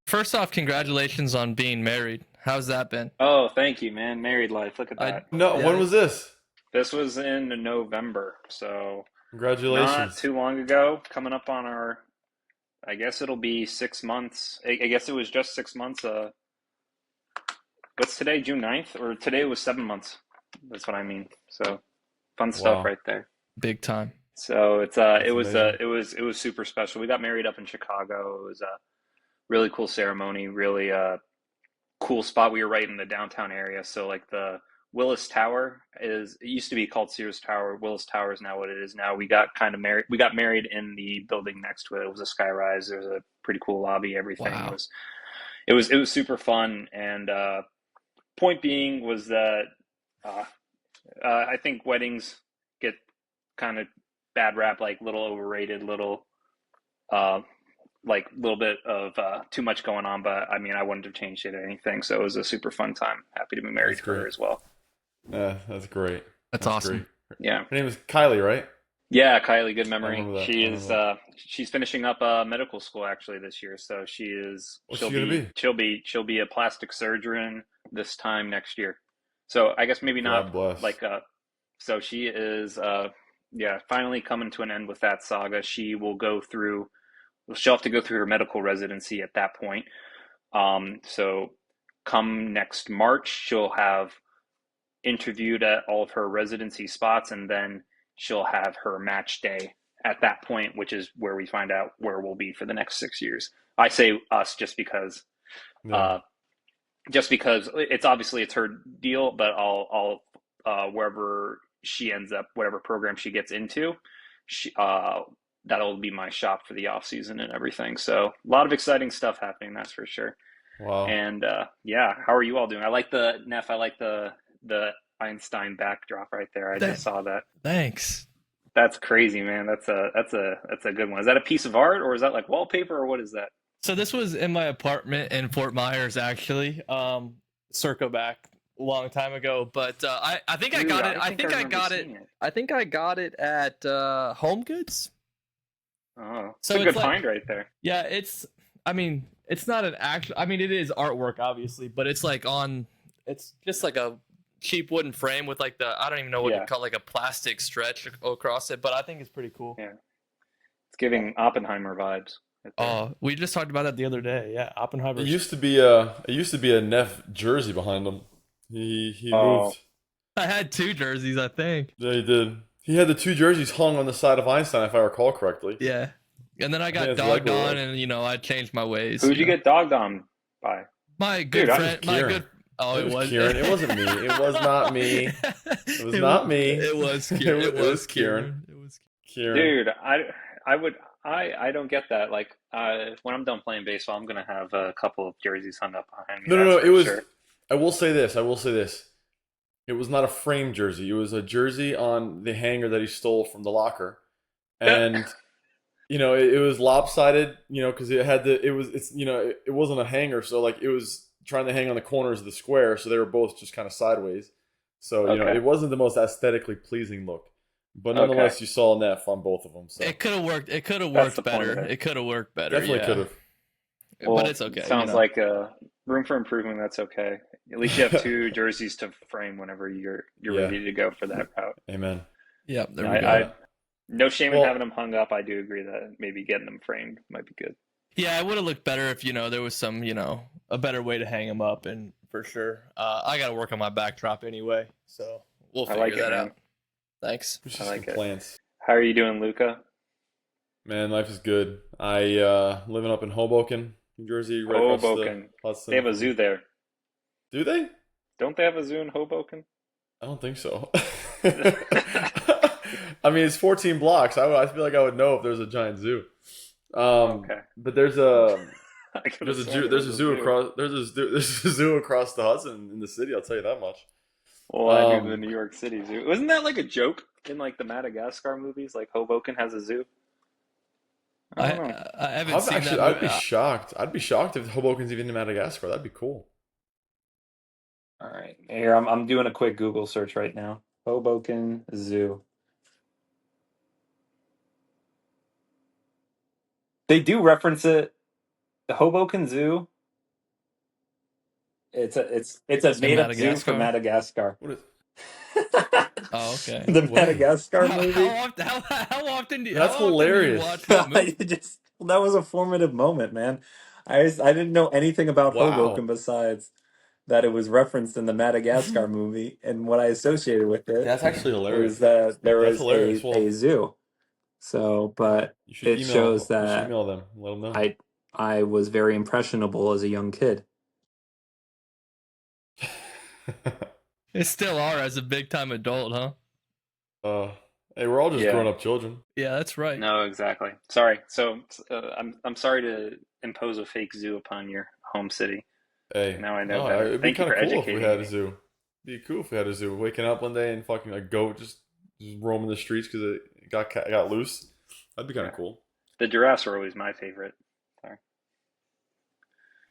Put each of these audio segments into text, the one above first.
First off, congratulations on being married. How's that been? Oh, thank you, man. Married life. Look at I that. No, when yeah, was this? This was in November, so not Congratulations. too long ago. Coming up on I guess it'll be 6 months. I guess it was just 6 months. What's today, June 9th? Or today was 7 months. That's what I mean. So fun stuff Wow, right there. big time. So it that's was amazing. super special. We got married up in Chicago. It was a really cool ceremony, really cool spot. We were right in the downtown area, so like the Willis Tower is it used to be called Sears Tower. Willis Tower is now what it is now. We got kind of married. We got married in the building next to it. It was a skyrise. There was a pretty cool lobby. Everything Wow. was it was super fun. And point being was that uh, I think weddings get kind of bad rap, like little overrated, uh, little bit of too much going on, but I mean, I wouldn't have changed it or anything. So it was a super fun time. Happy to be married That's for her great. as well. Yeah, that's great. That's That's awesome. great. Yeah, Her name is Kylie, right? yeah, Kylie, good I memory. remember that. I She is remember that. she's finishing up medical school actually this year. So What's she gonna be? she'll be a plastic surgeon this time next year. So I guess maybe not God bless. like so she is yeah, finally coming to an end with that saga. She'll have to go through her medical residency at that point. So come next March, she'll have interviewed at all of her residency spots, and then she'll have her match day at that point, which is where we find out where we'll be for the next 6 years. I say us Yeah. uh, just because it's obviously it's her deal, but I'll wherever she ends up, whatever program she gets into, she, that'll be my shop for the off season and everything. So a lot of exciting stuff happening, that's for sure. Wow. And yeah, how are you all doing? I like the Neff. I like the Einstein backdrop right there. I Th- just saw that. Thanks. That's crazy, man. That's a good one. Is that a piece of art or is that like wallpaper or what is that? So this was in my apartment in Fort Myers, actually. Circa back a long time ago, but I think I Dude, got it. I I think I think I remember got it. seeing it. I think I got it at Home Goods. Oh, it's a So it's good like, find right there. yeah, it's. I mean, it's not an actual. I mean, it is artwork, obviously, but it's like on. It's just like a cheap wooden frame with like the I don't even know what you Yeah, call like a plastic stretch across it, but I think it's pretty cool. yeah. It's giving Oppenheimer vibes right there. Oh, we just talked about that the other day. Yeah, Oppenheimer's. It used to be a Neff jersey behind him. He Oh, moved. I had two jerseys, I think. Yeah, he did. He had the two jerseys hung on the side of Einstein, if I recall correctly. Yeah, and then I I think got that's dogged exactly what it on, was. and I changed my ways. who'd you get dogged on by? My Dude, good I It was friend, my Kieran. good. Oh, It it was was. Kieran. It wasn't me. It was not me. It was not me. It was It Kieran. was, It it was was Kieran. Kieran. It was. Kieran. dude, I would I don't get that. Like when I'm done playing baseball, I'm gonna have a couple of jerseys hung up behind me. No, no, That's no. It for was. sure. I will say this. I will say this. It was not a framed jersey. It was a jersey on the hanger that he stole from the locker, and it was lopsided. Because it had the. It was. It's. It wasn't a hanger, so like it was trying to hang on the corners of the square, so they were both just kind of sideways. So Okay, it wasn't the most aesthetically pleasing look, but okay, nonetheless, you saw an F on both of them. So It could have worked. It could have that's the worked point better. of it. It could have worked better. definitely could Yeah, have. but Well, it's okay. sounds like room for improvement. That's okay. At least you have two jerseys to frame whenever you're Yeah. ready to go for that route. Amen. Yeah, there Yeah, we go. I Yeah. no shame in having Well, them hung up. I do agree that maybe getting them framed might be good. Yeah, it would have looked better if there was some a better way to hang them up, and for sure. I got to work on my backdrop anyway, so we'll I figure like it, that man. out. Thanks. there's I just some like it. plants. How are you doing, Luca? Man, life is good. I living up in Hoboken, New Jersey, right across the Hoboken. They Hudson have a from. zoo there. Do they? Don't they have a zoo in Hoboken? I don't think so. I mean, it's 14 blocks. I feel like I would know if there's a giant zoo. Okay. But there's a Sworn there there's was a a zoo zoo. across there's a zoo across the Hudson in the city. I'll tell you that much. Well, I knew the Um, New York City Zoo. Wasn't that like a joke in like the Madagascar movies? Like Hoboken has a zoo? I don't know. I haven't seen that I'd movie. be shocked. I'd be shocked if Hoboken's even in Madagascar. That'd be cool. All right. Here, I'm doing a quick Google search right now. Hoboken Zoo. They do reference it. The Hoboken Zoo. It's a In made up zoo from Madagascar. Madagascar. What is Oh, okay. no The way? Madagascar How, movie. how often? That's How often do you hilarious. watch that movie? That was a formative moment, man. I didn't know anything about Hoboken Wow. besides that it was referenced in the Madagascar movie, and what I associated with it That's actually was hilarious. that there That's was hilarious. a Well, zoo. So, but you should it shows email. You should that email them. Let them know. I I was very impressionable as a young kid. You still are as a big time adult, huh? uh, hey, we're all just Yeah. grown up children. Yeah, that's right. No, exactly. Sorry. So I'm sorry to impose a fake zoo upon your home city. Hey, Now I know no, better. it'd be Thank you kind for of cool if we educating had a me. zoo. It'd be cool if we had a zoo. Waking up one day and fucking a goat just roaming the streets because it got loose. That'd be kind Yeah. of cool. The giraffes were always my favorite. Sorry.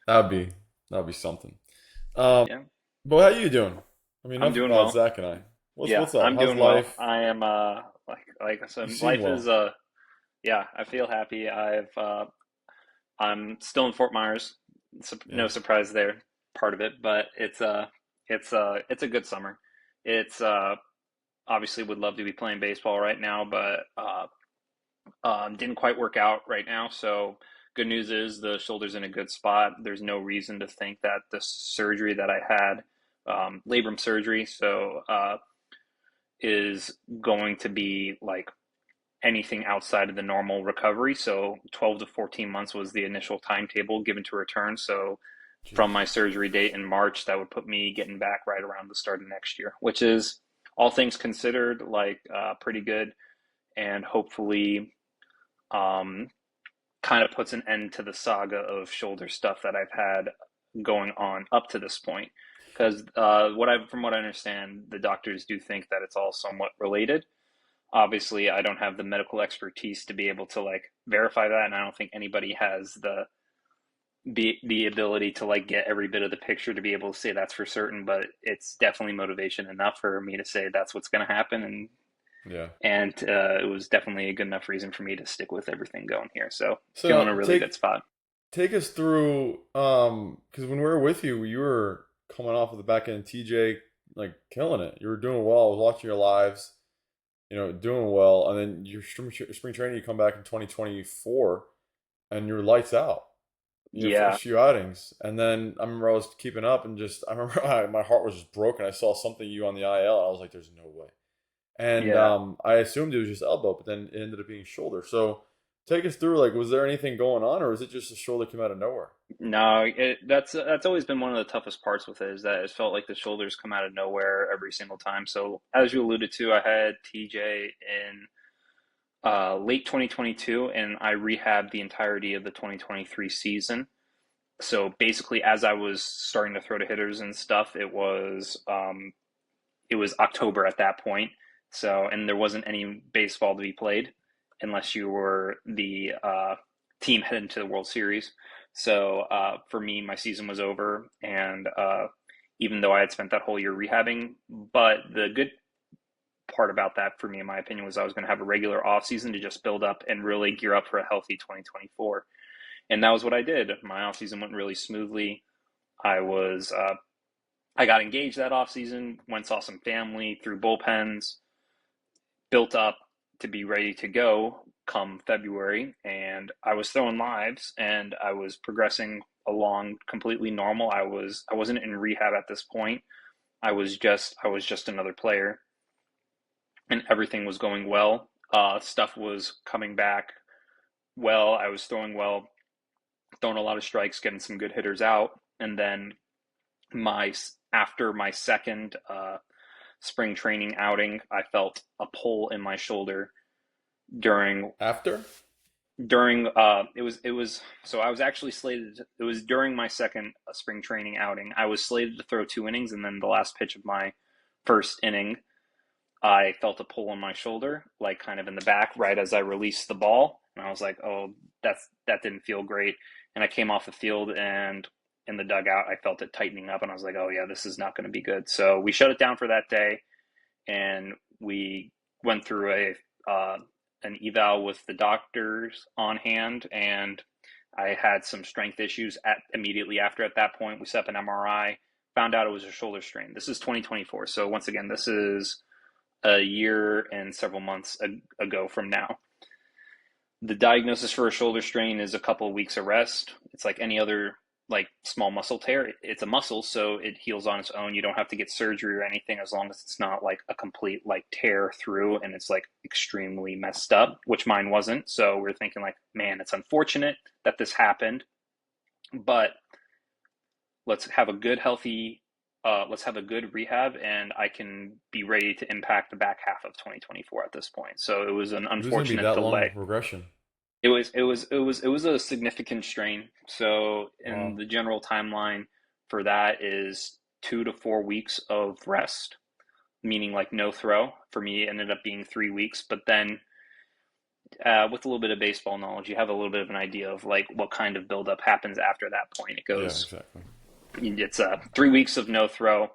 That'd be that'd be something. Um, Yeah. but how you doing? I mean, I'm enough doing about well. Zach and I. Yeah, What's up? I'm How's doing well. life? I am like I You said, seem life is well. yeah, I feel happy. I'm still in Fort Myers. Yeah. No surprise there, part of it, but it's a good summer. It's obviously would love to be playing baseball right now, but didn't quite work out right now. So good news is the shoulder's in a good spot. There's no reason to think that the surgery that I had, labrum surgery, is going to be like anything outside of the normal recovery. So 12 to 14 months was the initial timetable given to return. So from Jeez. my surgery date in March, that would put me getting back right around the start of next year, which is all things considered like pretty good, and hopefully um, kind of puts an end to the saga of shoulder stuff that I've had going on up to this point. Because from what I understand, the doctors do think that it's all somewhat related. Obviously, I don't have the medical expertise to be able to like verify that, and I don't think anybody has the ability to like get every bit of the picture to be able to say that's for certain. But it's definitely motivation enough for me to say that's what's going to happen, Yeah. and it was definitely a good enough reason for me to stick with everything going here. So So feeling a now really good spot. take us through because when we were with you, you were coming off of the back end, TJ, like killing it. You were doing well. I was watching your lives, doing well, and then your spring training, you come back in 2024, and you're lights out. Yeah, First few outings, and then I remember I was keeping up, and just I remember my heart was just broken. I saw something you on the IL, and I was like, "There's no way." And yeah. I assumed it was just elbow, but then it ended up being shoulder. So take us through, like, was there anything going on, or is it just the shoulder came out of nowhere? No, that's always been one of the toughest parts with it, is that it felt like the shoulders come out of nowhere every single time. So as you alluded to, I had TJ in late 2022, and I rehabbed the entirety of the 2023 season. So basically, as I was starting to throw to hitters and stuff, it was October at that point. So, and there wasn't any baseball to be played unless you were the team heading to the World Series. So for me, my season was over, and even though I had spent that whole year rehabbing, but the good part about that for me, in my opinion, was I was going to have a regular off season to just build up and really gear up for a healthy 2024. And that was what I did. My off season went really smoothly. I was I got engaged that off season, went saw some family, threw bullpens, built up to be ready to go come February, and I was throwing lives and I was progressing along completely normal. I wasn't in rehab at this point. I was just another player, and everything was going well. Stuff was coming back well. I was throwing well, throwing a lot of strikes, getting some good hitters out, and then my after my second spring training outing, I felt a pull in my shoulder during After? it was so I was actually slated. It was during my second spring training outing. I was slated to throw 2 innings, and then the last pitch of my first inning, I felt a pull on my shoulder, like kind of in the back, right as I released the ball, and I was like, "Oh, that didn't feel great." And I came off the field, and in the dugout, I felt it tightening up, and I was like, "Oh yeah, this is not going to be good." So we shut it down for that day, and we went through a an eval with the doctors on hand, and I had some strength issues at immediately after. At that point, we set up an MRI. found out it was a shoulder strain. This is 2024. So once again, this is a year and several months ago from now. The diagnosis for a shoulder strain is a couple of weeks of rest. It's like any other like small muscle tear. It's a muscle, so it heals on its own. You don't have to get surgery or anything as long as it's not like a complete like tear through and it's like extremely messed up, which mine wasn't. So we're thinking like, man, it's unfortunate that this happened, but let's have a good rehab, and I can be ready to impact the back half of 2024 at this point. So it was an It was going to be unfortunate that long delay. of regression. It was a significant strain. So Wow. the general timeline for that is 2 to 4 weeks of rest, meaning like no throw. For me, it ended up being 3 weeks. But then with a little bit of baseball knowledge, you have a little bit of an idea of like what kind of buildup happens after that point. It Yeah, goes, exactly. it's 3 weeks of no throw.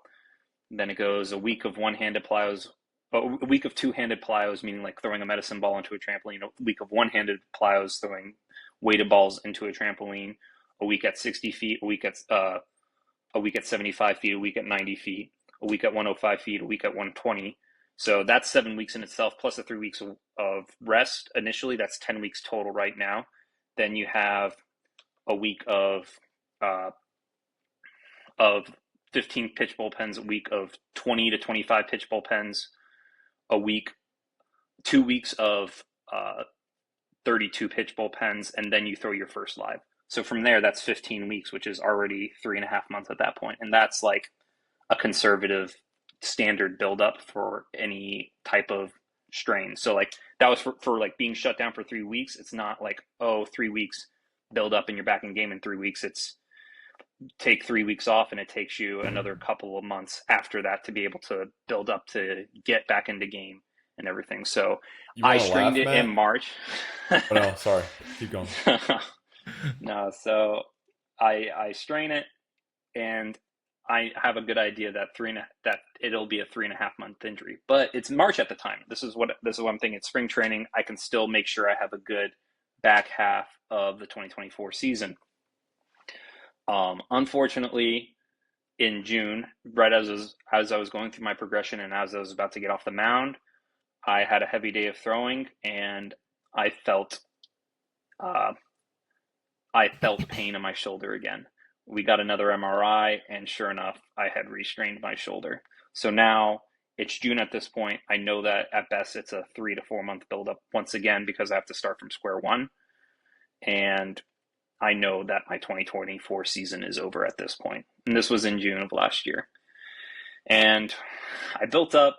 Then it goes a week of one-handed plyos, a week of two-handed plyos, meaning like throwing a medicine ball into a trampoline, a week of one-handed plyos, throwing weighted balls into a trampoline, a week at 60 feet, a week at 75 feet, a week at 90 feet, a week at 105 feet, a week at 120. So that's 7 weeks in itself, plus the 3 weeks of rest initially. That's 10 weeks total right now. Then you have a week of 15 pitch bullpens, a week of 20 to 25 pitch bullpens, a week, 2 weeks of 32 pitch bullpens, and then you throw your first live. So from there, that's 15 weeks, which is already 3.5 months at that point. And that's like a conservative standard buildup for any type of strain. So like that was for like being shut down for 3 weeks. It's not like, 3 weeks build up and you're back in game in 3 weeks. It's take 3 weeks off and it takes you another couple of months after that to be able to build up to get back into game and everything. So You I want to strained laugh, it Matt? in March. Oh, no, sorry. Keep going. No, so I strain it, and I have a good idea that it'll be a 3.5 month injury. But it's March at the time. This is what I'm thinking. It's spring training. I can still make sure I have a good back half of the 2024 season. Unfortunately, in June, right as I was going through my progression and as I was about to get off the mound, I had a heavy day of throwing, and I felt pain in my shoulder again. We got another MRI, and sure enough, I had restrained my shoulder. So now it's June at this point. I know that at best it's a 3 to 4 month buildup once again because I have to start from square one. And I know that my 2024 season is over at this point. And this was in June of last year. And I built up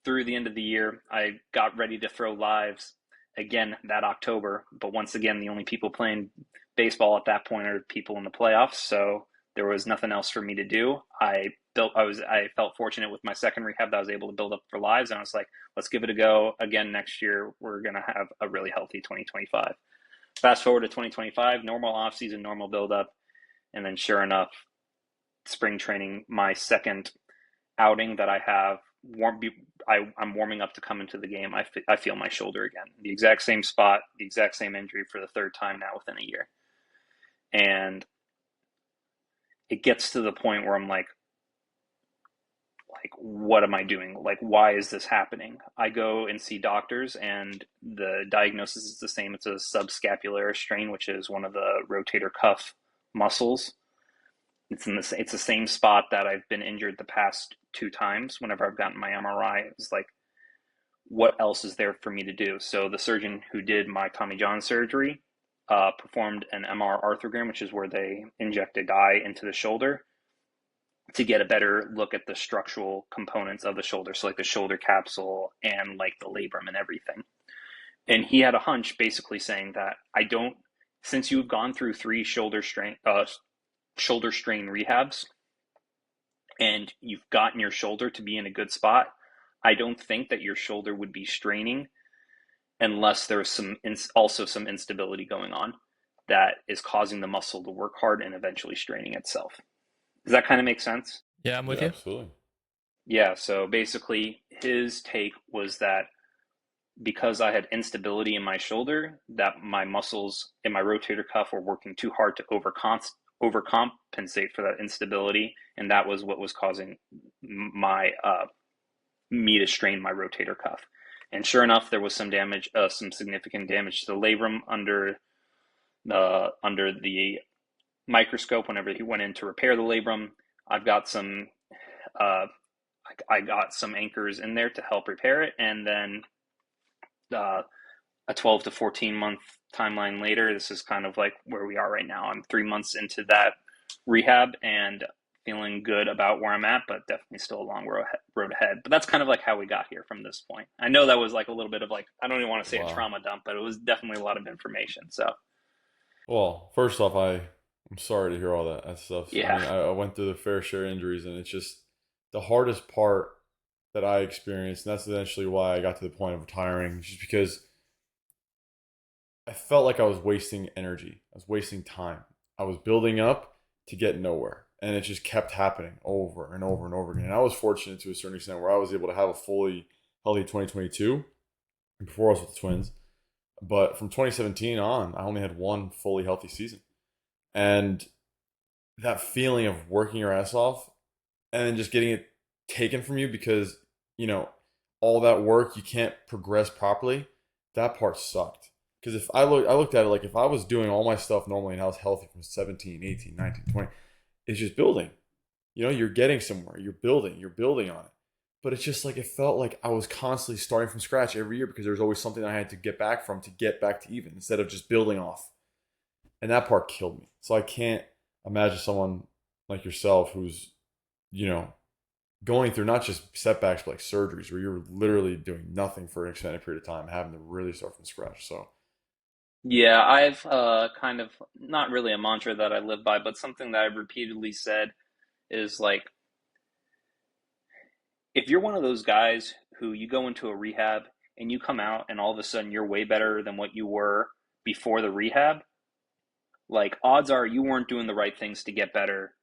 through the end of the year. I got ready to throw lives again that October. But once again, the only people playing baseball at that point are people in the playoffs. So there was nothing else for me to do. I felt fortunate with my second rehab that I was able to build up for lives. And I was like, let's give it a go again next year. We're going to have a really healthy 2025. Fast forward to 2025, normal offseason, normal buildup. And then sure enough, spring training, my second outing that I have, I'm warming up to come into the game. I feel my shoulder again. The exact same spot, the exact same injury for the third time now within a year. And it gets to the point where I'm like, what am I doing? Like, why is this happening? I go and see doctors, and the diagnosis is the same. It's a subscapularis strain, which is one of the rotator cuff muscles. It's the same spot that I've been injured the past 2 times. Whenever I've gotten my MRI, it's like, what else is there for me to do? So the surgeon who did my Tommy John surgery performed an MR arthrogram, which is where they inject a dye into the shoulder to get a better look at the structural components of the shoulder. So like the shoulder capsule and like the labrum and everything. And he had a hunch basically saying that since you've gone through 3 shoulder strain rehabs and you've gotten your shoulder to be in a good spot, I don't think that your shoulder would be straining unless there's also some instability going on that is causing the muscle to work hard and eventually straining itself. Does that kind of make sense? Yeah, I'm with you. Absolutely. Yeah, so basically his take was that because I had instability in my shoulder, that my muscles in my rotator cuff were working too hard to overcompensate for that instability, and that was what was causing my me to strain my rotator cuff. And sure enough, there was some damage, some significant damage to the labrum under the microscope. Whenever he went in to repair the labrum, I've got some I got some anchors in there to help repair it, and then a 12 to 14 month timeline later, this is kind of like where we are right now. I'm 3 months into that rehab and feeling good about where I'm at, but definitely still a long road ahead. But that's kind of like how we got here from this point. I know that was like a little bit of like, I don't even want to say a trauma dump, but it was definitely a lot of information. So, well, first off, I'm sorry to hear all that stuff. Yeah. I mean, I went through the fair share injuries, and it's just the hardest part that I experienced, and that's eventually why I got to the point of retiring, just because I felt like I was wasting energy. I was wasting time. I was building up to get nowhere, and it just kept happening over and over and over again. And I was fortunate to a certain extent where I was able to have a fully healthy 2022 before I was with the Twins. But from 2017 on, I only had one fully healthy season. And that feeling of working your ass off and then just getting it taken from you because, you know, all that work, you can't progress properly, that part sucked. Because if I looked at it like if I was doing all my stuff normally and I was healthy from 17, 18, 19, 20, it's just building. You know, you're getting somewhere, you're building on it. But it's just like it felt like I was constantly starting from scratch every year because there was always something I had to get back from to get back to even instead of just building off. And that part killed me. So I can't imagine someone like yourself who's, you know, going through not just setbacks but like surgeries where you're literally doing nothing for an extended period of time, having to really start from scratch. So yeah, I've kind of not really a mantra that I live by, but something that I've repeatedly said is like, if you're one of those guys who you go into a rehab and you come out and all of a sudden you're way better than what you were before the rehab, like odds are you weren't doing the right things to get better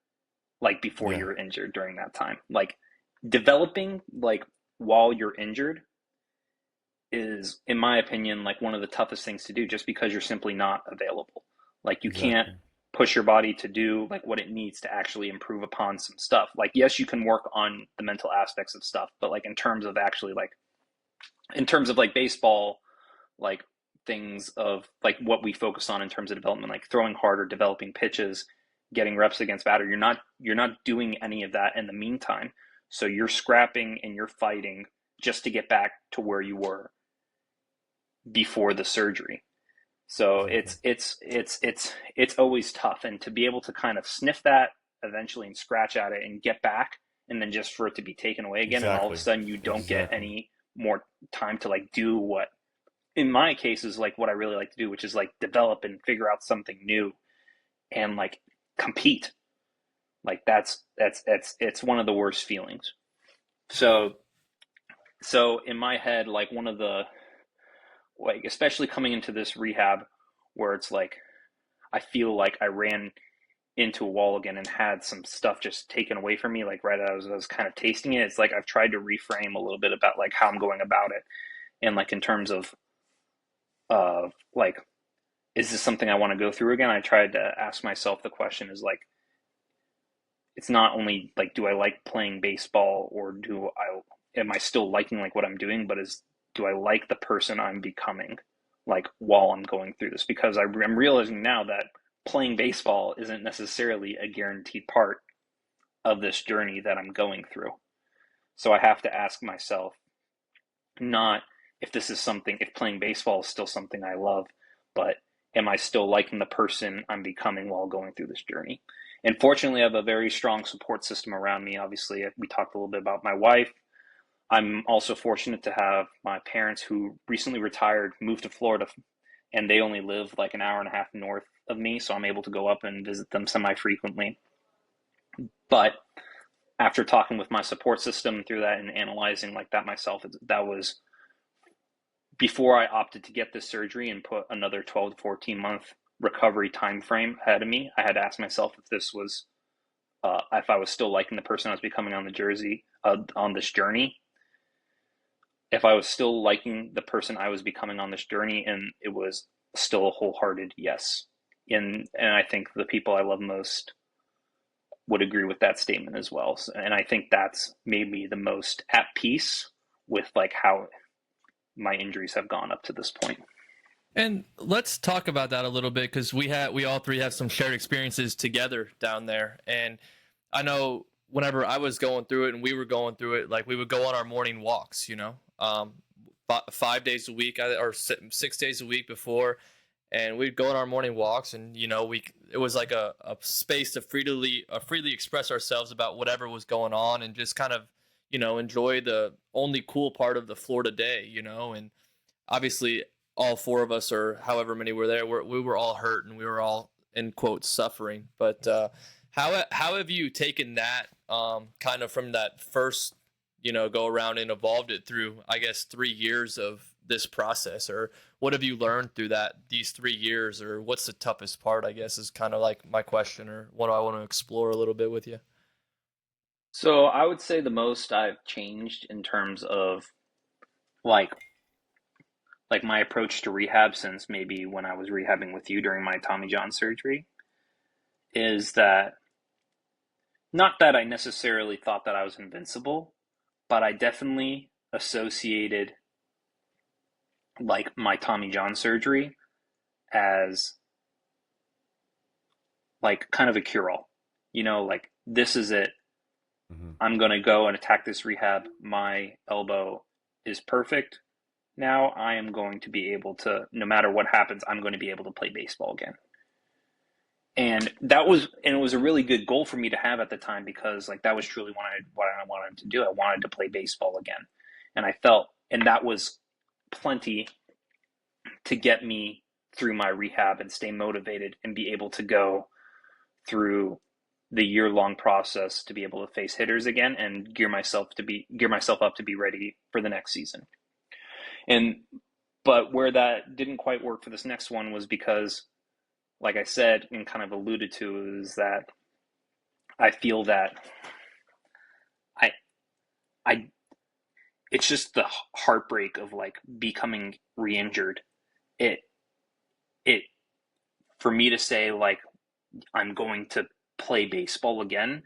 like before you were injured during that time. Like developing like while you're injured is, in my opinion, like one of the toughest things to do just because you're simply not available. Like you can't push your body to do like what it needs to actually improve upon some stuff. Like yes, you can work on the mental aspects of stuff, but like in terms of baseball, like things of like what we focus on in terms of development, like throwing harder, developing pitches, getting reps against batter, you're not doing any of that in the meantime. So you're scrapping and you're fighting just to get back to where you were before the surgery. So it's always tough, and to be able to kind of sniff that eventually and scratch at it and get back, and then just for it to be taken away again, and all of a sudden you don't get any more time to like do what, in my case, is like what I really like to do, which is like develop and figure out something new and like compete. Like that's it's one of the worst feelings. So in my head, like one of the, like especially coming into this rehab where it's like I feel like I ran into a wall again and had some stuff just taken away from me, like right as I was kind of tasting it. It's like I've tried to reframe a little bit about like how I'm going about it, and like in terms of like, is this something I want to go through again? I tried to ask myself the question is like, it's not only like, do I like playing baseball, or am I still liking like what I'm doing, but do I like the person I'm becoming like while I'm going through this? Because I'm realizing now that playing baseball isn't necessarily a guaranteed part of this journey that I'm going through. So I have to ask myself, not if playing baseball is still something I love, but am I still liking the person I'm becoming while going through this journey? And fortunately, I have a very strong support system around me. Obviously, we talked a little bit about my wife. I'm also fortunate to have my parents who recently retired, moved to Florida, and they only live like an hour and a half north of me, so I'm able to go up and visit them semi-frequently. But after talking with my support system through that and analyzing like that myself, that was before I opted to get this surgery and put another 12 to 14 month recovery time frame ahead of me. I had to ask myself if this was if I was still liking the person I was becoming on this journey, if I was still liking the person I was becoming on this journey, and it was still a wholehearted yes. And I think the people I love most would agree with that statement as well. So, and I think that's made me the most at peace with like how my injuries have gone up to this point. And let's talk about that a little bit, because we all three have some shared experiences together down there. And I know whenever I was going through it and we were going through it, like we would go on our morning walks, 5 days a week or 6 days a week before, and we'd go on our morning walks, and it was like a space to freely express ourselves about whatever was going on, and just kind of enjoy the only cool part of the Florida day, and obviously all four of us, or however many were there, we were all hurt and we were all in quotes suffering. But how have you taken that kind of from that first go around and evolved it through, I guess, 3 years of this process? Or what have you learned through these 3 years? Or what's the toughest part, I guess, is kind of like my question, or what I want to explore a little bit with you. So I would say the most I've changed in terms of like my approach to rehab since maybe when I was rehabbing with you during my Tommy John surgery is that, not that I necessarily thought that I was invincible, but I definitely associated like my Tommy John surgery as like kind of a cure-all. Like this is it. Mm-hmm. I'm going to go and attack this rehab. My elbow is perfect. Now I am going to be able to, no matter what happens, I'm going to be able to play baseball again. And it was a really good goal for me to have at the time, because like that was truly what I wanted to do. I wanted to play baseball again. And I felt, and that was plenty to get me through my rehab and stay motivated and be able to go through the year-long process to be able to face hitters again and gear myself up to be ready for the next season. But where that didn't quite work for this next one was because, like I said and kind of alluded to, is that I feel that I it's just the heartbreak of like becoming re-injured. It for me to say like I'm going to play baseball again,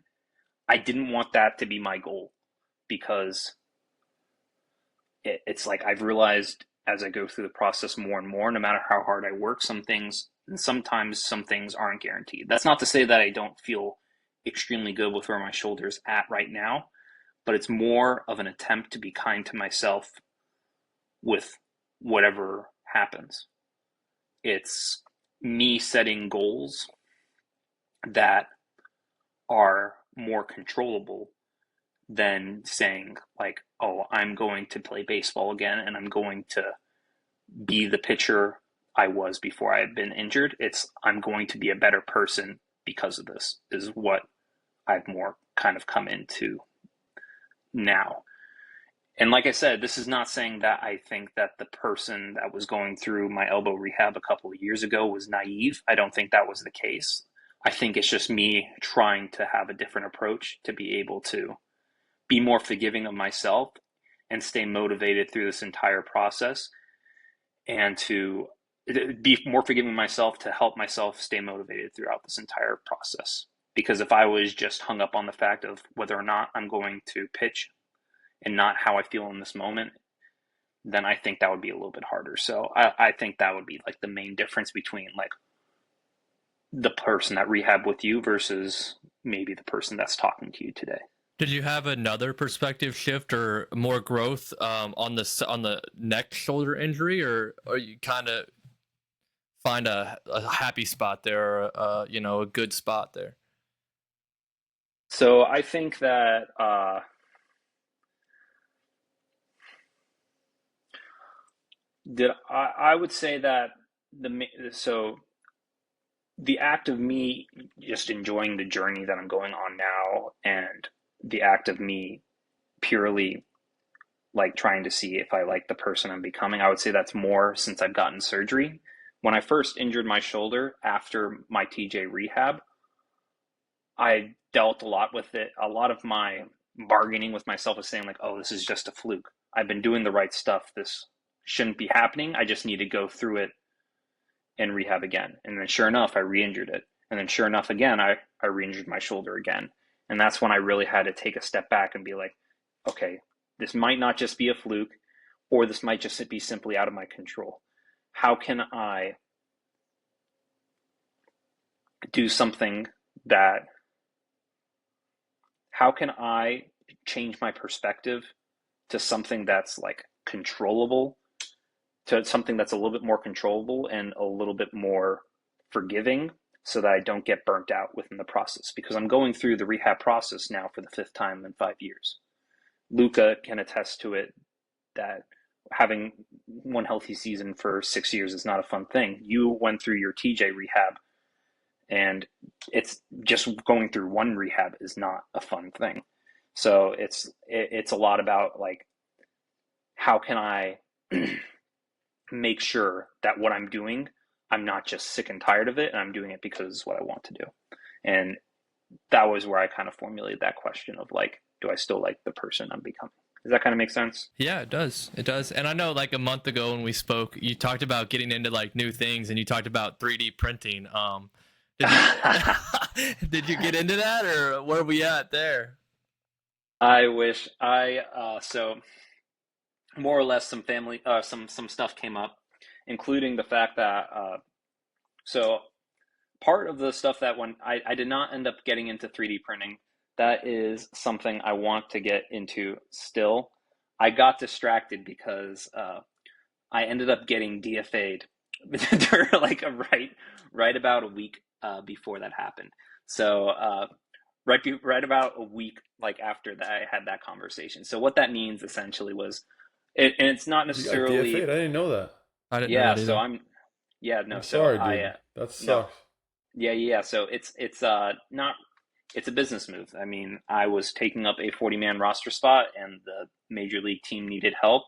I didn't want that to be my goal, because it's like I've realized as I go through the process more and more, no matter how hard I work, sometimes some things aren't guaranteed. That's not to say that I don't feel extremely good with where my shoulder's at right now, but it's more of an attempt to be kind to myself with whatever happens. It's me setting goals that are more controllable than saying like, oh, I'm going to play baseball again and I'm going to be the pitcher I was before I had been injured. It's I'm going to be a better person because of this, is what I've more kind of come into now. And like I said, this is not saying that I think that the person that was going through my elbow rehab a couple of years ago was naive. I don't think that was the case. I think it's just me trying to have a different approach to be able to be more forgiving of myself and stay motivated through this entire process, and to be more forgiving of myself to help myself stay motivated throughout this entire process. Because if I was just hung up on the fact of whether or not I'm going to pitch and not how I feel in this moment, then I think that would be a little bit harder. So I think that would be like the main difference between like the person that rehab with you versus maybe the person that's talking to you today. Did you have another perspective shift or more growth on the neck shoulder injury, or you kind of find a happy spot there, or a good spot there? So I think that I would say that the act of me just enjoying the journey that I'm going on now, and the act of me purely like trying to see if I like the person I'm becoming, I would say that's more since I've gotten surgery. When I first injured my shoulder after my TJ rehab, I dealt a lot with it. A lot of my bargaining with myself was saying like, oh, this is just a fluke. I've been doing the right stuff. This shouldn't be happening. I just need to go through it and rehab again. And then sure enough, I re-injured it. And then sure enough, again, I re-injured my shoulder again. And that's when I really had to take a step back and be like, okay, this might not just be a fluke, or this might just be simply out of my control. How can I do something that, how can I change my perspective to something that's like controllable, to something that's a little bit more controllable and a little bit more forgiving, so that I don't get burnt out within the process? Because I'm going through the rehab process now for the 5th time in 5 years. Luca can attest to it, that having one healthy season for 6 years is not a fun thing. You went through your TJ rehab, and it's just going through one rehab is not a fun thing. So it's a lot about like, how can I make sure that what I'm doing, I'm not just sick and tired of it, and I'm doing it because it's what I want to do. And that was where I kind of formulated that question of like, do I still like the person I'm becoming? Does that kind of make sense? Yeah, it does. It does. And I know like a month ago when we spoke, you talked about getting into like new things, and you talked about 3D printing. Did you did you get into that, or where are we at there? I wish so more or less some family some stuff came up, including the fact that so part of the stuff that when I did not end up getting into 3D printing, that is something I want to get into still. I got distracted because I ended up getting DFA'd like right about a week before that happened. So right about a week like after that, I had that conversation. So what that means essentially was, and it's not You got DFA'd? necessarily, I didn't know that. I didn't know yeah. that So either. yeah, no. I'm So sorry, dude. That no, sucks. yeah. So it's not, it's a business move. I mean, I was taking up a 40-man roster spot, and the major league team needed help.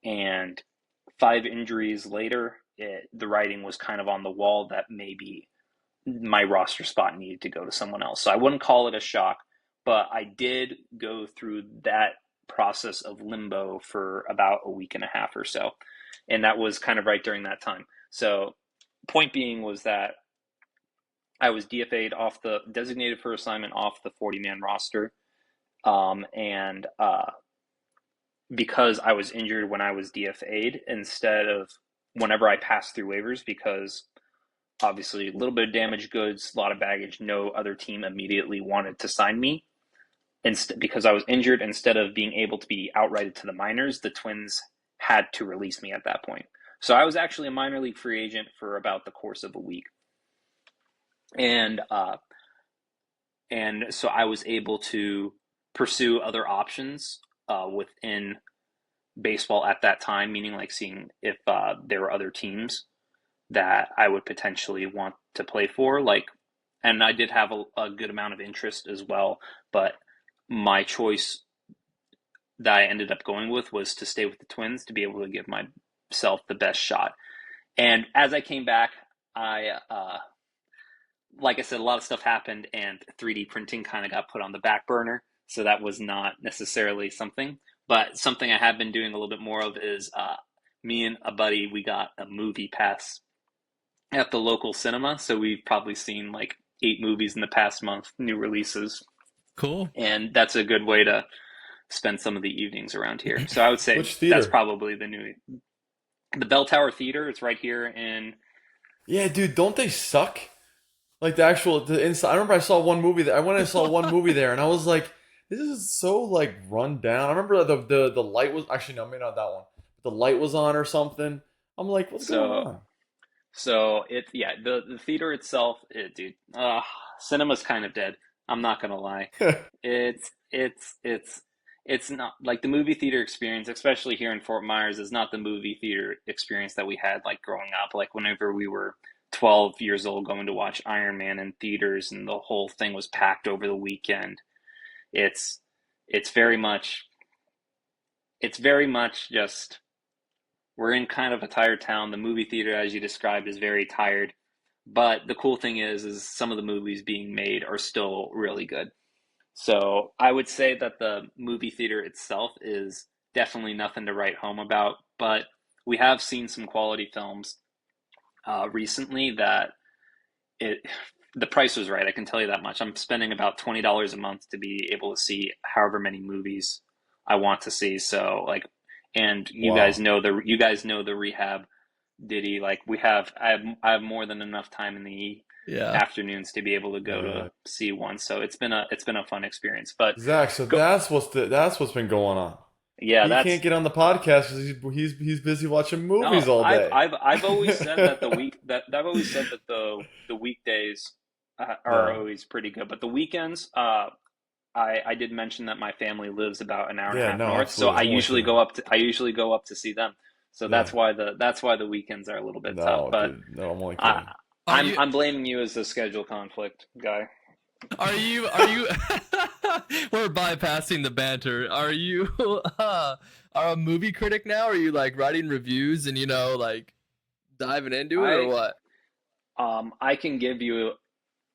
And 5 injuries later, the writing was kind of on the wall that maybe my roster spot needed to go to someone else. So I wouldn't call it a shock, but I did go through that process of limbo for about a week and a half or so. And that was kind of right during that time. So point being was that I was DFA'd off the designated for assignment off the 40-man roster. And because I was injured when I was DFA'd, instead of whenever I passed through waivers, because obviously a little bit of damaged goods, a lot of baggage, no other team immediately wanted to sign me. Because I was injured, instead of being able to be outrighted to the minors, the Twins had to release me at that point. So I was actually a minor league free agent for about the course of a week. And so I was able to pursue other options within baseball at that time, meaning like seeing if there were other teams that I would potentially want to play for. Like, and I did have a good amount of interest as well, but my choice that I ended up going with was to stay with the Twins to be able to give myself the best shot. And as I came back, I like I said, a lot of stuff happened, and 3D printing kind of got put on the back burner. So that was not necessarily something. But something I have been doing a little bit more of is me and a buddy, we got a movie pass at the local cinema. So we've probably seen like 8 movies in the past month, new releases. Cool. And that's a good way to spend some of the evenings around here. So I would say Which that's theater? probably the Bell Tower Theater. It's right here in. Yeah, dude, don't they suck? Like the inside. I remember I saw one movie there. I went and saw one movie there, and I was like, this is so like run down. I remember the light was actually no, maybe not that one. The light was on or something. I'm like, what's going So on? So the theater itself, dude, cinema's kind of dead. I'm not gonna lie. It's it's it's it's not like the movie theater experience, especially here in Fort Myers, is not the movie theater experience that we had like growing up. Like whenever we were 12 years old going to watch Iron Man in theaters, and the whole thing was packed over the weekend. It's it's very much it's very much just, we're in kind of a tired town. The movie theater, as you described, is very tired. But the cool thing is some of the movies being made are still really good. So I would say that the movie theater itself is definitely nothing to write home about. But we have seen some quality films recently that it the price was right. I can tell you that much. I'm spending about $20 a month to be able to see however many movies I want to see. So like, and Wow. you guys know the rehab Diddy. Like I have more than enough time in the Yeah. afternoons to be able to go Yeah. to see one. So it's been a fun experience. But Zach, so go, that's what's been going on. yeah, He that's can't get on the podcast because he's busy watching movies no. all I've day. I've I've always said that I've always said that the weekdays are Yeah. always pretty good, but the weekends, I did mention that my family lives about an hour and a Yeah, half no, north, so absolutely. I'm with you. I usually go up to see them. So Yeah. that's why the weekends are a little bit tough. No, But dude. No, I'm only I kidding. Are you I'm blaming you as the schedule conflict guy. are you we're bypassing the banter. Are you are a movie critic now? Are you like writing reviews and like diving into it or I what? I can give you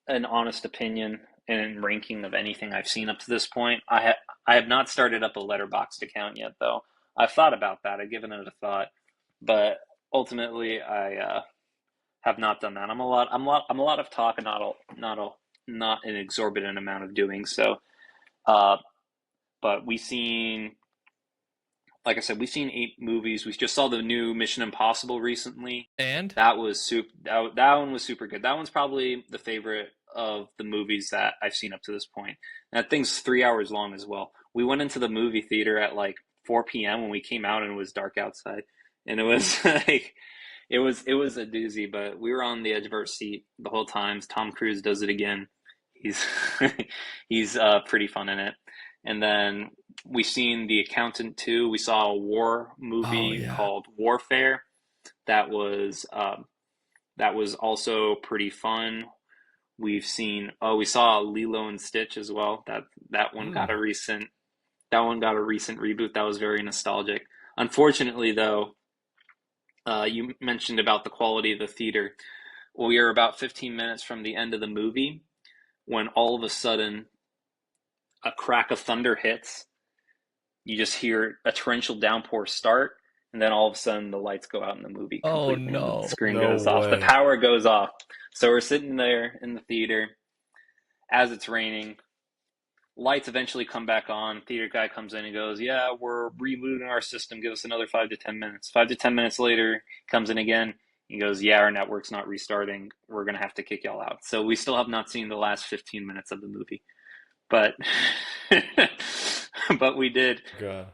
an honest opinion and ranking of anything I've seen up to this point. I have not started up a letterboxed account yet, though. I've thought about that. I've given it a thought, but ultimately, I have not done that. I'm a lot of talk and not an exorbitant amount of doing. So, uh, but like I said, we've seen 8 movies. We just saw the new Mission Impossible recently. And That one was super good. That one's probably the favorite of the movies that I've seen up to this point. And that thing's 3 hours long as well. We went into the movie theater at like 4 p.m. when we came out and it was dark outside, and it was like it was a doozy. But we were on the edge of our seat the whole time. Tom Cruise does it again. He's he's pretty fun in it. And then we've seen The Accountant 2. We saw a war oh movie yeah. called Warfare that was also pretty fun. We saw Lilo and Stitch as well. That one got Mm. a recent reboot. That was very nostalgic. Unfortunately, though, you mentioned about the quality of the theater. We are about 15 minutes from the end of the movie when all of a sudden a crack of thunder hits. You just hear a torrential downpour start, and then all of a sudden the lights go out in the movie Oh completely and the no. screen No goes off. The way. power goes off. So we're sitting there in the theater as it's raining. Lights eventually come back on. Theater guy comes in and goes, "Yeah, we're rebooting our system. Give us another 5 to 10 minutes." 5 to 10 minutes later, comes in again. He goes, "Yeah, our network's not restarting. We're gonna have to kick y'all out." So we still have not seen the last 15 minutes of the movie, but but we did. God.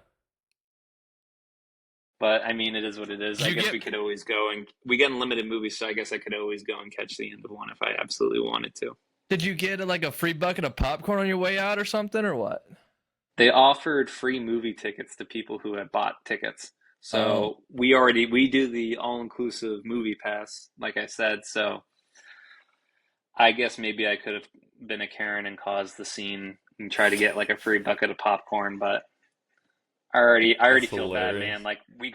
But I mean, it is what it is. Did I you guess get we could always go, and we get unlimited movies, so I guess I could always go and catch the end of one if I absolutely wanted to. did you get like a free bucket of popcorn on your way out or something or what? They offered free movie tickets to people who had bought tickets. Oh, So we do the all-inclusive movie pass, like I said. So I guess maybe I could have been a Karen and caused the scene and try to get like a free bucket of popcorn, but I already That's feel bad, man. hilarious. Like we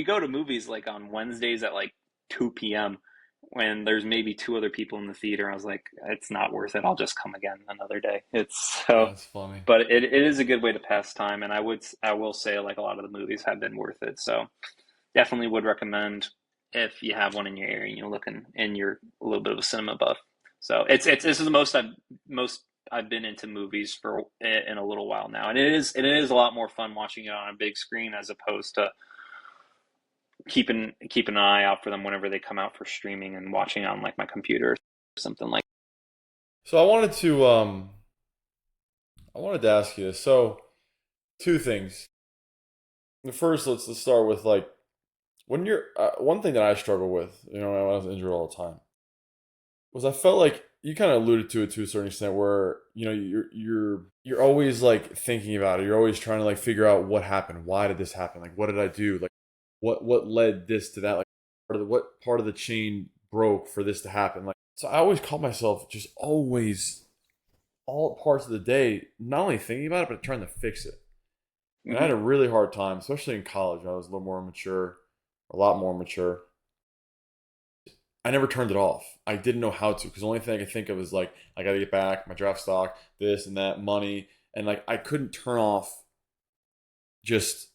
go to movies like on Wednesdays at like 2 p.m. when there's maybe 2 other people in the theater. I was like, it's not worth it. I'll just come again another day. It's so, That's funny. but it is a good way to pass time, and I will say like a lot of the movies have been worth it. So definitely would recommend if you have one in your area and you're looking and you're a little bit of a cinema buff. So it's this is the most I've been into movies for in a little while now, and it is a lot more fun watching it on a big screen as opposed to keep an eye out for them whenever they come out for streaming and watching on like my computer or something like. So I wanted to ask you this. So two things. The first, let's start with like when you're one thing that I struggle with, when I was injured all the time, was I felt like you kind of alluded to it to a certain extent where you're always like thinking about it. You're always trying to like figure out what happened. Why did this happen? Like what did I do? Like what led this to that? Like what part of the chain broke for this to happen? Like so I always caught myself just always all parts of the day not only thinking about it but trying to fix it. And I Mm-hmm. had a really hard time, especially in college when I was a little more mature, a lot more mature. I never turned it off. I didn't know how to because the only thing I could think of is like I got to get back my draft stock, this and that, money, and like I couldn't turn off just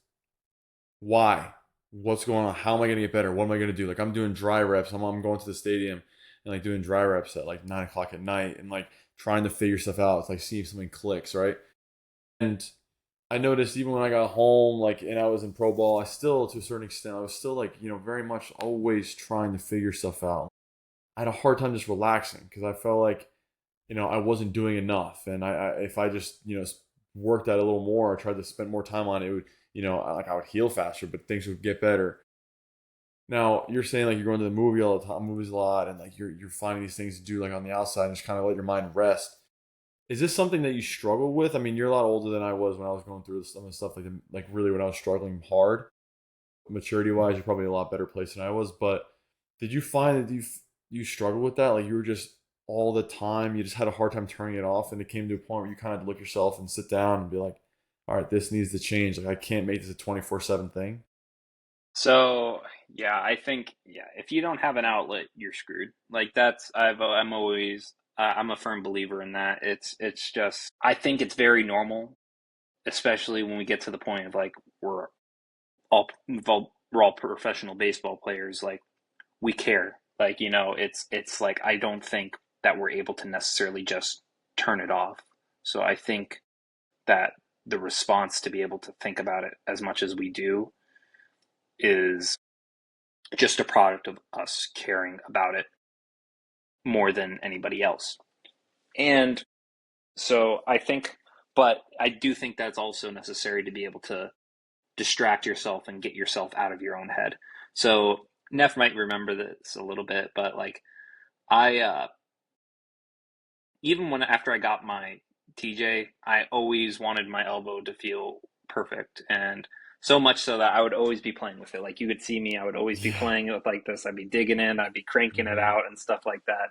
why, what's going on, how am I going to get better, what am I going to do? Like I'm doing dry reps, I'm going to the stadium, and like doing dry reps at like 9 o'clock at night and like trying to figure stuff out. It's like seeing if something clicks, right? And I noticed even when I got home, like, and I was in pro ball, I still, to a certain extent, I was still like, very much always trying to figure stuff out. I had a hard time just relaxing because I felt like, I wasn't doing enough. And if I just, worked out a little more or tried to spend more time on it, it would, like I would heal faster, but things would get better. Now you're saying like you're going to the movie all the time, movies a lot, and like you're finding these things to do like on the outside and just kind of let your mind rest. Is this something that you struggle with? I mean, you're a lot older than I was when I was going through some of the stuff like really when I was struggling hard. Maturity wise, you're probably a lot better place than I was. But did you find that you struggled with that? Like you were just all the time, you just had a hard time turning it off, and it came to a point where you kind of had to look yourself and sit down and be like, all right, this needs to change. Like I can't make this a 24/7 thing. So yeah, I think if you don't have an outlet, you're screwed. Like I'm always I'm a firm believer in that. It's just I think it's very normal, especially when we get to the point of like we're all professional baseball players. Like we care. Like it's like I don't think that we're able to necessarily just turn it off. So I think that the response to be able to think about it as much as we do is just a product of us caring about it more than anybody else. And so but I do think that's also necessary to be able to distract yourself and get yourself out of your own head. So Neff might remember this a little bit, but like I even when after I got my TJ, I always wanted my elbow to feel perfect, and so much so that I would always be playing with it. Like you could see me, I would always be Yeah. playing it with like this. I'd be digging in, I'd be cranking it Hmm. out and stuff like that.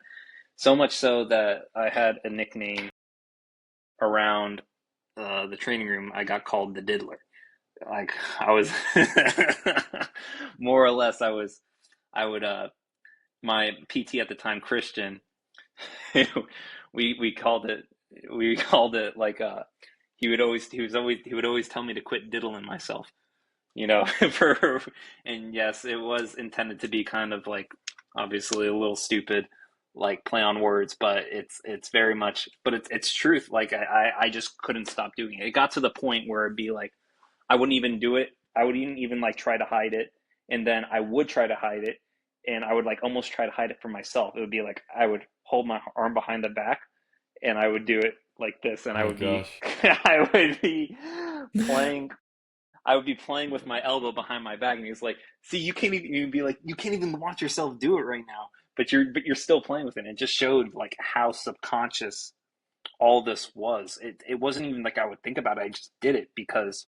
So much so that I had a nickname around the training room. I got called the Diddler. Like I was more or less. I would my PT at the time, Christian. we called it like he would always tell me to quit diddling myself, for and yes, it was intended to be kind of like obviously a little stupid, like play on words, but it's very much, but it's truth. Like I just couldn't stop doing it. It got to the point where it'd be like I wouldn't even do it. I wouldn't even like try to hide it, and then I would try to hide it, and I would like almost try to hide it from myself. It would be like I would hold my arm behind the back, and I would do it like this, and Oh gosh. I would be playing I would be playing with my elbow behind my back, and he's like, "See, you can't even." You'd be like, "You can't even watch yourself do it right now." But you're still playing with it. And it just showed like how subconscious all this was. It wasn't even like I would think about it. I just did it because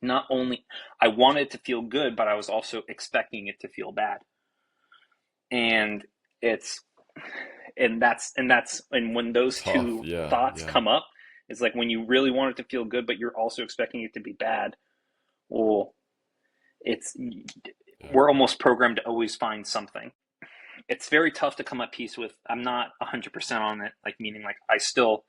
not only I wanted it to feel good, but I was also expecting it to feel bad. And it's and when those Tough. two Yeah. thoughts Yeah. come up, it's like when you really want it to feel good, but you're also expecting it to be bad. Well, it's Yeah. we're almost programmed to always find something. It's very tough to come at peace with. I'm not 100% on it, like meaning like I still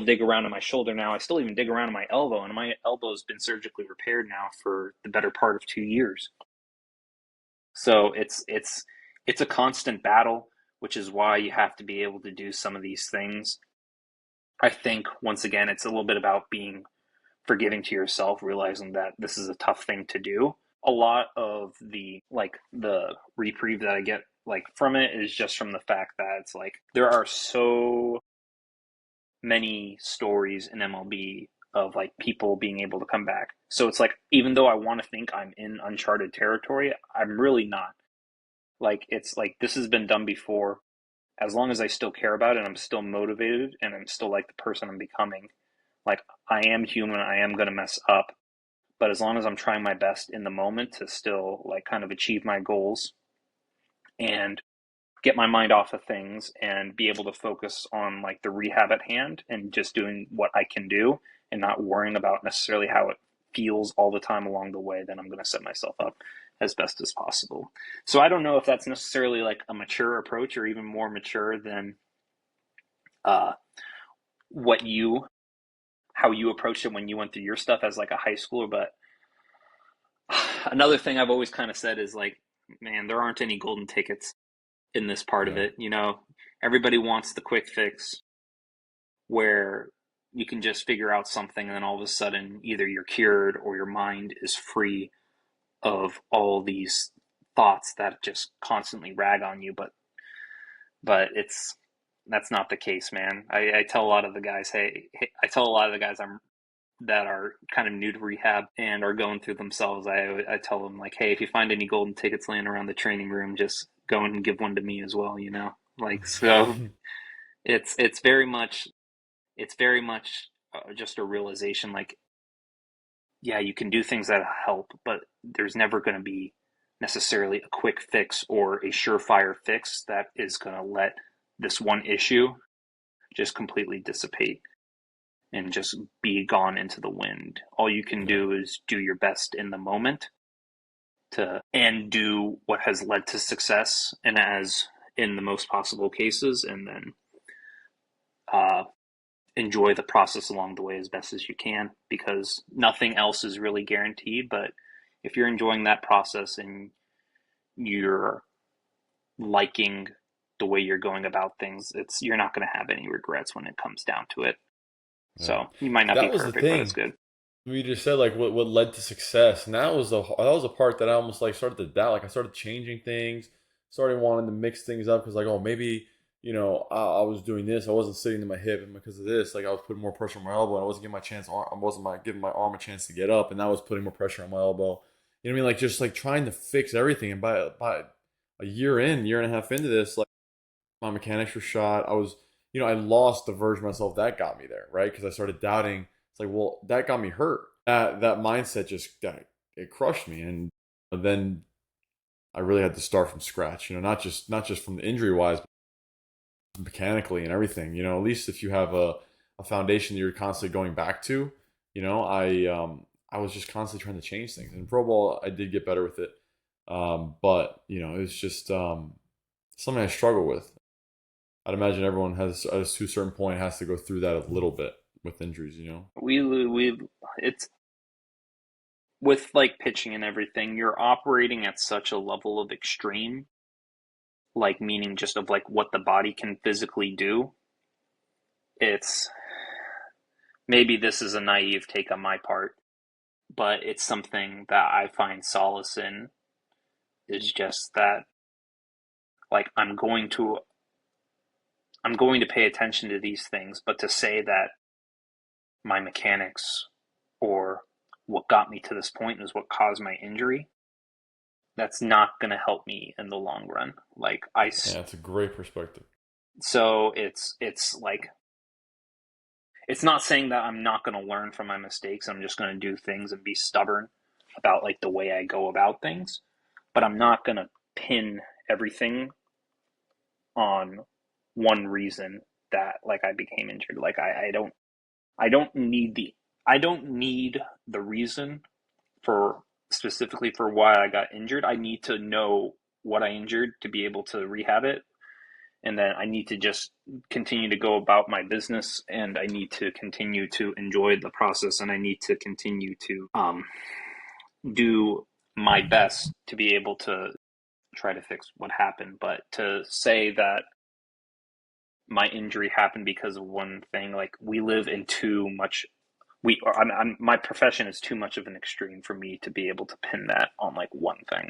dig around in my shoulder now. I still even dig around in my elbow, and my elbow's been surgically repaired now for the better part of 2 years. So it's a constant battle, which is why you have to be able to do some of these things. I think once again, it's a little bit about being forgiving to yourself, realizing that this is a tough thing to do. A lot of the reprieve that I get like from it is just from the fact that it's like there are so many stories in MLB of like people being able to come back. So it's like even though I want to think I'm in uncharted territory, I'm really not. Like it's like this has been done before. As long as I still care about it, I'm still motivated, and I'm still like the person I'm becoming. Like I am human, I am going to mess up, but as long as I'm trying my best in the moment to still like kind of achieve my goals and get my mind off of things and be able to focus on like the rehab at hand and just doing what I can do and not worrying about necessarily how it feels all the time along the way, then I'm going to set myself up as best as possible. So I don't know if that's necessarily like a mature approach or even more mature than uh, what you how you approached it when you went through your stuff as like a high schooler. But another thing I've always kind of said is like, man, there aren't any golden tickets. in this part of Yeah. it. Everybody wants the quick fix where you can just figure out something and then all of a sudden either you're cured or your mind is free of all these thoughts that just constantly rag on you. But that's not the case, man. I tell a lot of the guys, I tell a lot of the guys that are kind of new to rehab and are going through themselves. I tell them, like, hey, if you find any golden tickets laying around the training room, just go and give one to me as well. Like, so it's very much just a realization, like, yeah, you can do things that help, but there's never going to be necessarily a quick fix or a surefire fix that is going to let this one issue just completely dissipate and just be gone into the wind. All you can do is do your best in the moment and do what has led to success, and as in the most possible cases, and then enjoy the process along the way as best as you can, because nothing else is really guaranteed. But if you're enjoying that process and you're liking the way you're going about things, you're not going to have any regrets when it comes down to it. Yeah. So you might not be That was the perfect, but it's thing. good. We just said like what led to success, and that was a part that I almost like started to doubt. Like I started changing things, started wanting to mix things up because like, oh, maybe I was doing this, I wasn't sitting to my hip, and because of this, like I was putting more pressure on my elbow, and I wasn't giving my arm a chance to get up, and that was putting more pressure on my elbow. You know what I mean? Like just like trying to fix everything, and by a year and a half into this, like my mechanics were shot. I lost the version of myself that got me there, right? Because I started doubting. It's like, well, that got me hurt. That mindset it crushed me, and then I really had to start from scratch. Not just from the injury wise, but mechanically and everything. At least if you have a foundation that you're constantly going back to. I was just constantly trying to change things. In pro ball, I did get better with it, but it's just something I struggle with. I'd imagine everyone has, to a certain point, has to go through that a little bit with injuries. We it's with like pitching and everything, you're operating at such a level of extreme, like meaning just of like what the body can physically do. It's maybe this is a naive take on my part, but it's something that I find solace in, is just that, like, I'm going to pay attention to these things, but to say that my mechanics or what got me to this point is what caused my injury, that's not going to help me in the long run. Like Yeah, it's a great perspective. so it's like, it's not saying that I'm not going to learn from my mistakes. I'm just going to do things and be stubborn about like the way I go about things, but I'm not going to pin everything on one reason that like I became injured. Like I don't need the reason for specifically for why I got injured. I need to know what I injured to be able to rehab it. And then I need to just continue to go about my business, and I need to continue to enjoy the process, and I need to continue to do my best to be able to try to fix what happened. But to say that my injury happened because of one thing, like, we live in too much. My profession is too much of an extreme for me to be able to pin that on like one thing,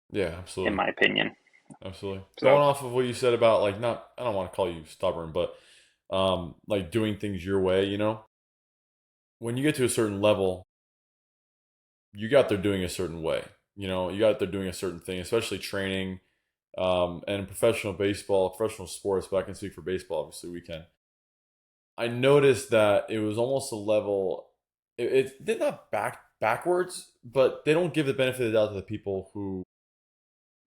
Yeah, in absolutely. my opinion. Absolutely. Going So off of what you said about like not I don't want to call you stubborn, but like doing things your way, when you get to a certain level, you got there doing a certain way. You got there doing a certain thing, especially training, and professional baseball, professional sports, but I can speak for baseball, obviously we can. I noticed that it was almost a level it did not backwards, but they don't give the benefit of the doubt to the people who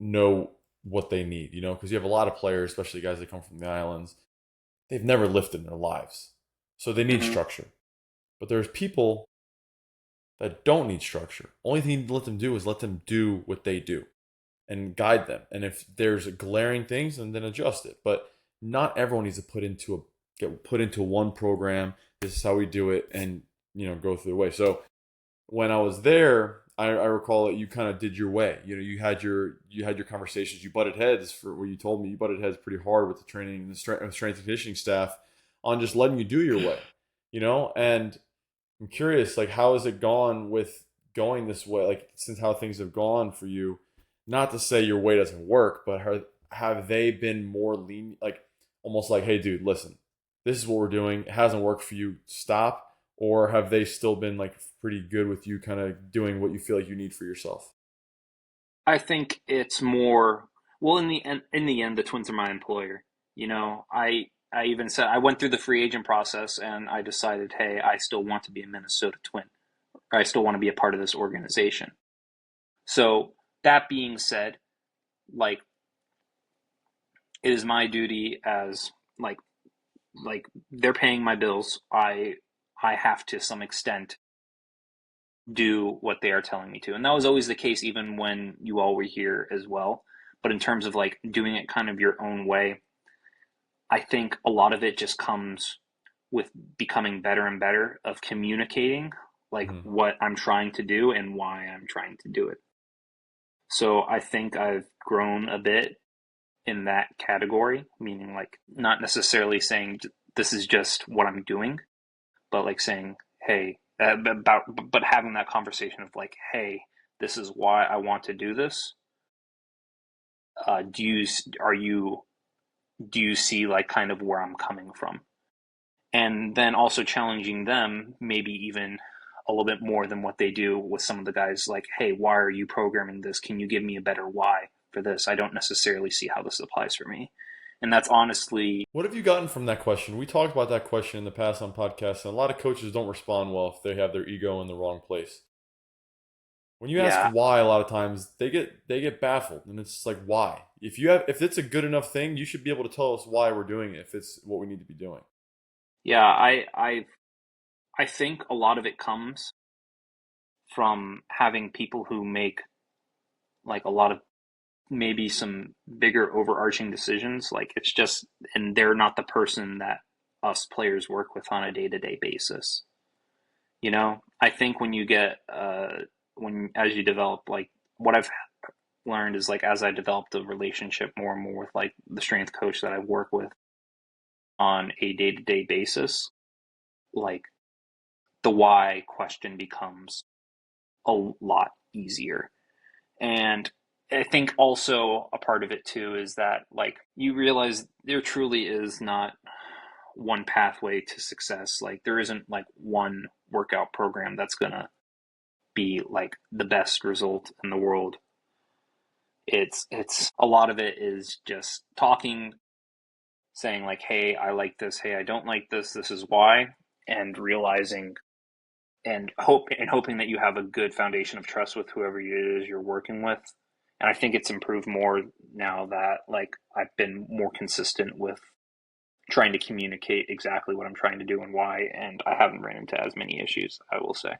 know what they need, because you have a lot of players, especially guys that come from the islands, they've never lifted in their lives. So they need mhm. structure. But there's people that don't need structure. Only thing you need to let them do is let them do what they do and guide them. And if there's glaring things, then adjust it. But not everyone needs to get put into one program. This is how we do it, and go through the way. So when I was there, I recall that you kind of did your way. You had your conversations. You butted heads for what you told me. You butted heads pretty hard with the training, the strength and conditioning staff on just letting you do your way. And I'm curious, like, how has it gone with going this way? Like, since how things have gone for you. Not to say your way doesn't work, but have they been more lenient? Like, almost like, hey, dude, listen, this is what we're doing. It hasn't worked for you. Stop. Or have they still been like pretty good with you kind of doing what you feel like you need for yourself? I think it's more, well, in the end, the Twins are my employer. I even said I went through the free agent process and I decided, hey, I still want to be a Minnesota Twin. Or I still want to be a part of this organization. So that being said, like, it is my duty as like they're paying my bills. I have to some extent do what they are telling me to. And that was always the case even when you all were here as well. But in terms of like doing it kind of your own way, I think a lot of it just comes with becoming better and better of communicating like what I'm trying to do and why I'm trying to do it. So I think I've grown a bit in that category, meaning like not necessarily saying this is just what I'm doing, but like saying, hey, but having that conversation of like, hey, this is why I want to do this. Do you see like kind of where I'm coming from? And then also challenging them, maybe even a little bit more than what they do with some of the guys, like, hey, why are you programming this? Can you give me a better why for this? I don't necessarily see how this applies for me. And that's honestly. What have you gotten from that question? We talked about that question in the past on podcasts, and a lot of coaches don't respond well if they have their ego in the wrong place. When you ask Yeah. why, a lot of times they get baffled, and it's like, why? If it's a good enough thing, you should be able to tell us why we're doing it if it's what we need to be doing. Yeah, I think a lot of it comes from having people who make like a lot of maybe some bigger overarching decisions. Like it's just, and they're not the person that us players work with on a day-to-day basis. I think when you get, as you develop, like what I've learned is like, as I developed the relationship more and more with like the strength coach that I work with on a day-to-day basis, like the why question becomes a lot easier. And I think also a part of it too is that like you realize there truly is not one pathway to success. Like there isn't like one workout program that's gonna be like the best result in the world. It's a lot of it is just talking, saying like, hey, I like this, hey, I don't like this, this is why, and realizing and hoping that you have a good foundation of trust with whoever it is you're working with. And I think it's improved more now that like I've been more consistent with trying to communicate exactly what I'm trying to do and why, and I haven't ran into as many issues, I will say.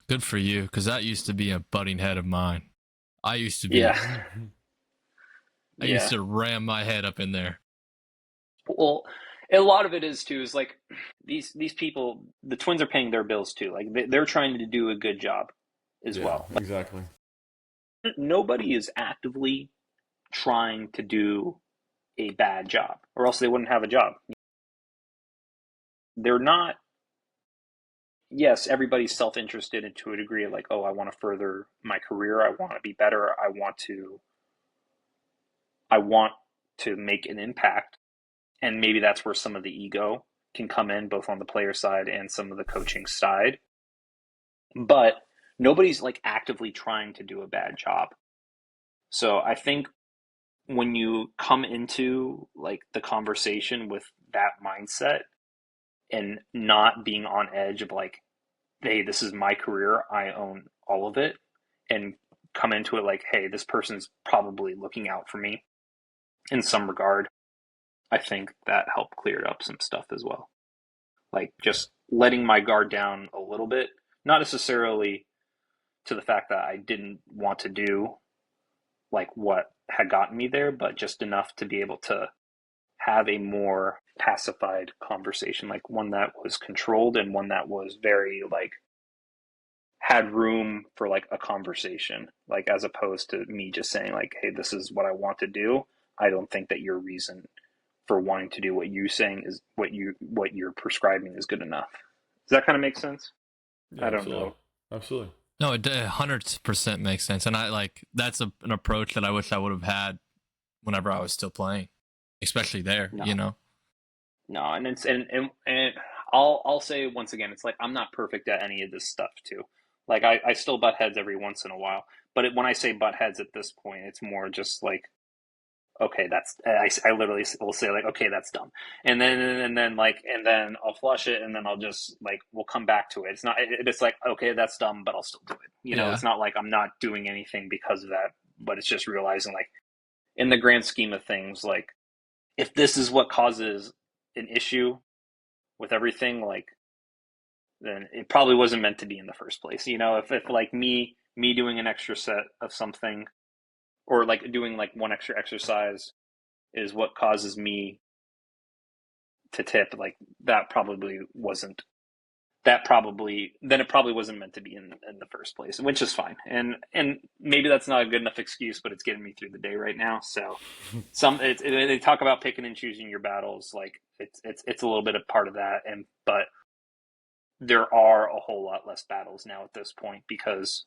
Good for you, because that used to be a butting head of mine. I used to be. Yeah. I used to ram my head up in there. Well, a lot of it is too is like these people, the Twins are paying their bills too. Like they're trying to do a good job as well. Like, Exactly. nobody is actively trying to do a bad job, or else they wouldn't have a job. They're not. Yes, everybody's self-interested to a degree of like, oh, I want to further my career. I want to be better. I want to make an impact. And maybe that's where some of the ego can come in, both on the player side and some of the coaching side. But nobody's like actively trying to do a bad job. So I think when you come into like the conversation with that mindset and not being on edge of like, hey, this is my career, I own all of it, and come into it like, hey, this person's probably looking out for me in some regard, I think that helped clear up some stuff as well. Like just letting my guard down a little bit, not necessarily to the fact that I didn't want to do like what had gotten me there, but just enough to be able to have a more pacified conversation, like one that was controlled and one that was very like had room for like a conversation, like as opposed to me just saying like, hey, this is what I want to do. I don't think that your reason for wanting to do what you're saying is what you're prescribing is good enough. Does that kind of make sense? Yeah, I don't absolutely. know. Absolutely. No, it 100% makes sense, and I like that's an approach that I wish I would have had whenever I was still playing, especially there. No, You know. no, and it's and I'll say once again, it's like I'm not perfect at any of this stuff too. Like I still butt heads every once in a while, but when I say butt heads at this point, it's more just like, okay, that's I literally will say like, okay, that's dumb, and then like and then I'll flush it, and then I'll just like we'll come back to it. It's not it's like, okay, that's dumb, but I'll still do it. You know, Yeah. it's not like I'm not doing anything because of that, but it's just realizing like in the grand scheme of things, like if this is what causes an issue with everything, like then it probably wasn't meant to be in the first place. You know, if like me doing an extra set of something or like doing like one extra exercise is what causes me to tip, like that probably wasn't then it probably wasn't meant to be in the first place, which is fine. And maybe that's not a good enough excuse, but it's getting me through the day right now. So they talk about picking and choosing your battles, like it's a little bit of part of that, but there are a whole lot less battles now at this point because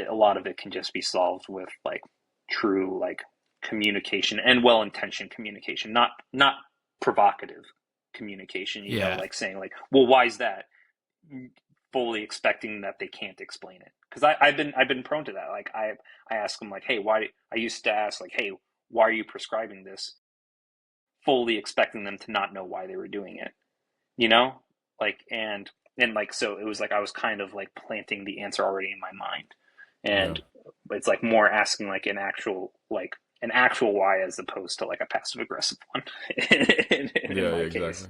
a lot of it can just be solved with like true like communication and well-intentioned communication, not provocative communication, you know, Yeah. like saying like, well, why is that, fully expecting that they can't explain it, because I've been prone to that. Like I ask them like, hey, why, I used to ask like, hey, why are you prescribing this, fully expecting them to not know why they were doing it, you know, like and like so it was like I was kind of like planting the answer already in my mind, Yeah. and it's like more asking like an actual why as opposed to like a passive aggressive one in Yeah, my exactly. case.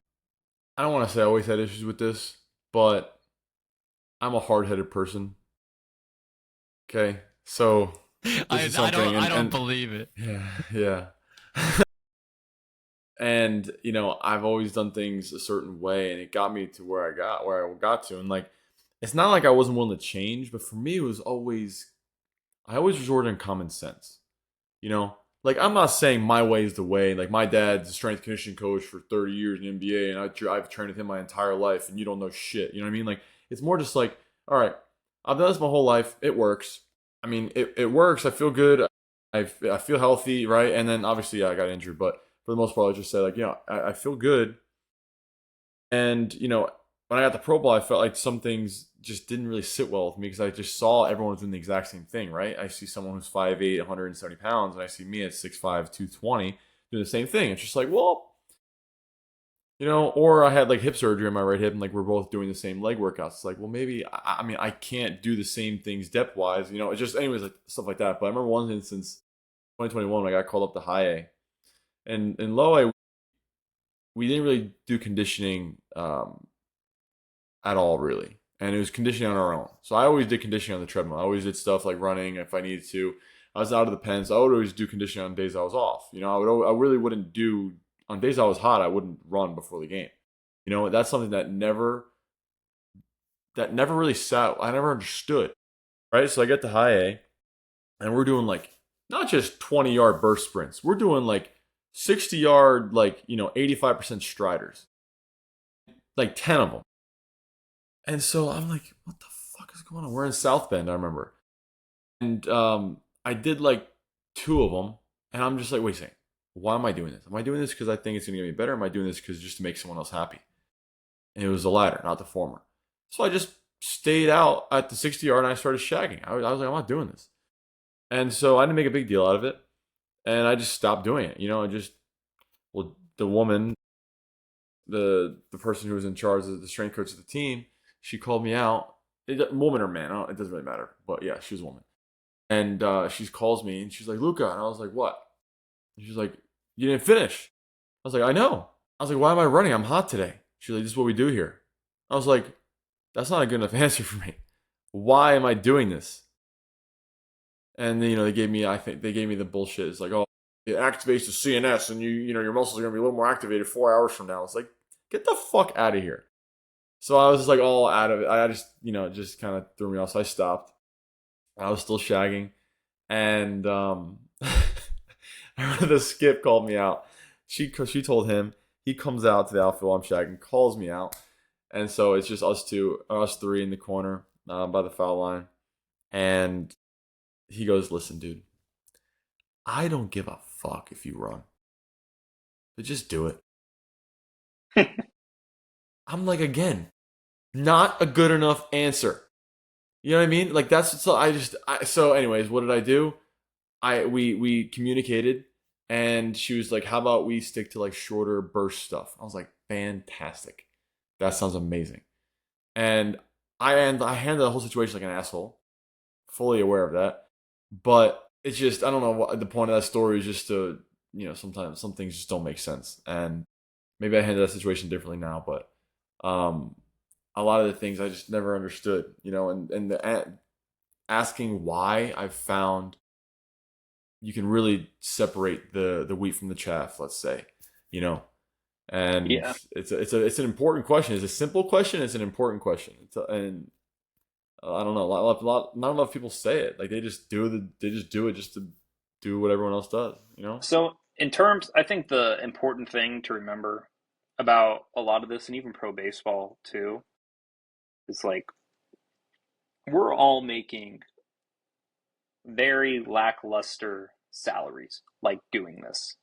I don't want to say I always had issues with this, but I'm a hard-headed person. Okay, so this is something, I don't and believe it. yeah, yeah. And I've always done things a certain way, and it got me to where I got to, and like, it's not like I wasn't willing to change, but for me, it was always I always resorted in common sense. Like, I'm not saying my way is the way. Like, my dad's a strength conditioning coach for 30 years in the NBA, and I've trained with him my entire life, and you don't know shit. You know what I mean? Like, it's more just like, all right, I've done this my whole life. It works. I mean, it works. I feel good. I feel healthy, right? And then obviously, yeah, I got injured, but for the most part, I just say like, I feel good. And when I got the Pro Bowl, I felt like some things just didn't really sit well with me because I just saw everyone doing the exact same thing, right? I see someone who's 5'8", 170 pounds, and I see me at 6'5", 220 doing the same thing. It's just like, well, or I had like hip surgery on my right hip, and like we're both doing the same leg workouts. It's like, well, maybe I mean I can't do the same things depth wise, It's just anyways like stuff like that. But I remember one instance, 2021, when I got called up to high A, and in low A we didn't really do conditioning at all, really. And it was conditioning on our own. So I always did conditioning on the treadmill. I always did stuff like running if I needed to. I was out of the pen, so I would always do conditioning on days I was off. I really wouldn't do on days I was hot. I wouldn't run before the game. That's something that never really sat. I never understood. Right. So I get to high A, and we're doing like not just 20-yard burst sprints. We're doing like 60-yard, like 85% striders, like 10 of them. And so I'm like, what the fuck is going on? We're in South Bend, I remember. And I did like 2 of them. And I'm just like, wait a second. Why am I doing this? Am I doing this because I think it's going to get me better? Or am I doing this because just to make someone else happy? And it was the latter, not the former. So I just stayed out at the 60-yard and I started shagging. I was like, I'm not doing this. And so I didn't make a big deal out of it. And I just stopped doing it. The woman, the person who was in charge of the strength coach of the team, she called me out. Woman or man, it doesn't really matter. But yeah, she was a woman. And she calls me and she's like, Luca. And I was like, what? And she's like, you didn't finish. I was like, I know. I was like, why am I running? I'm hot today. She's like, this is what we do here. I was like, that's not a good enough answer for me. Why am I doing this? And they gave me the bullshit. It's like, oh, it activates the CNS and your muscles are going to be a little more activated 4 hours from now. It's like, get the fuck out of here. So I was just like all out of it. I just, it just kind of threw me off. So I stopped. I was still shagging. And I remember the skip called me out. She told him. He comes out to the outfield while I'm shagging, calls me out. And so it's just us two, or us three in the corner by the foul line. And he goes, listen, dude, I don't give a fuck if you run, but just do it. I'm like, again, not a good enough answer. You know what I mean? Like that's so anyways, what did I do? We communicated and she was like, how about we stick to like shorter burst stuff? I was like, fantastic. That sounds amazing. And I handled the whole situation like an asshole. Fully aware of that. But it's just I don't know what the point of that story is just to, sometimes some things just don't make sense. And maybe I handle that situation differently now, but a lot of the things I just never understood, and asking why I've found you can really separate the wheat from the chaff, let's say, and Yeah. it's an important question. It's a simple question. It's an important question. And I don't know, not enough people say it. Like they just do it just to do what everyone else does, So in terms, I think the important thing to remember about a lot of this, and even pro baseball too, is like we're all making very lackluster salaries, like doing this.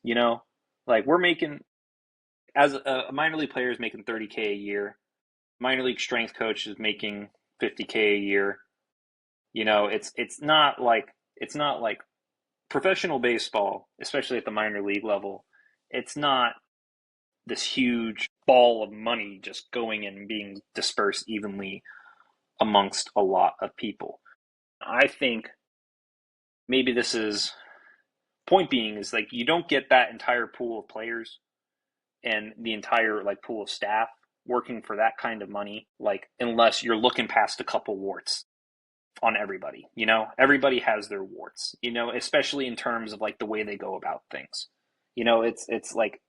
Like we're making as a minor league player is making 30K a year. Minor league strength coach is making 50K a year. It's not like professional baseball, especially at the minor league level. It's not this huge ball of money just going in and being dispersed evenly amongst a lot of people. I think maybe this is point being is like you don't get that entire pool of players and the entire like pool of staff working for that kind of money, like unless you're looking past a couple warts on everybody. Everybody has their warts, especially in terms of like the way they go about things. It's like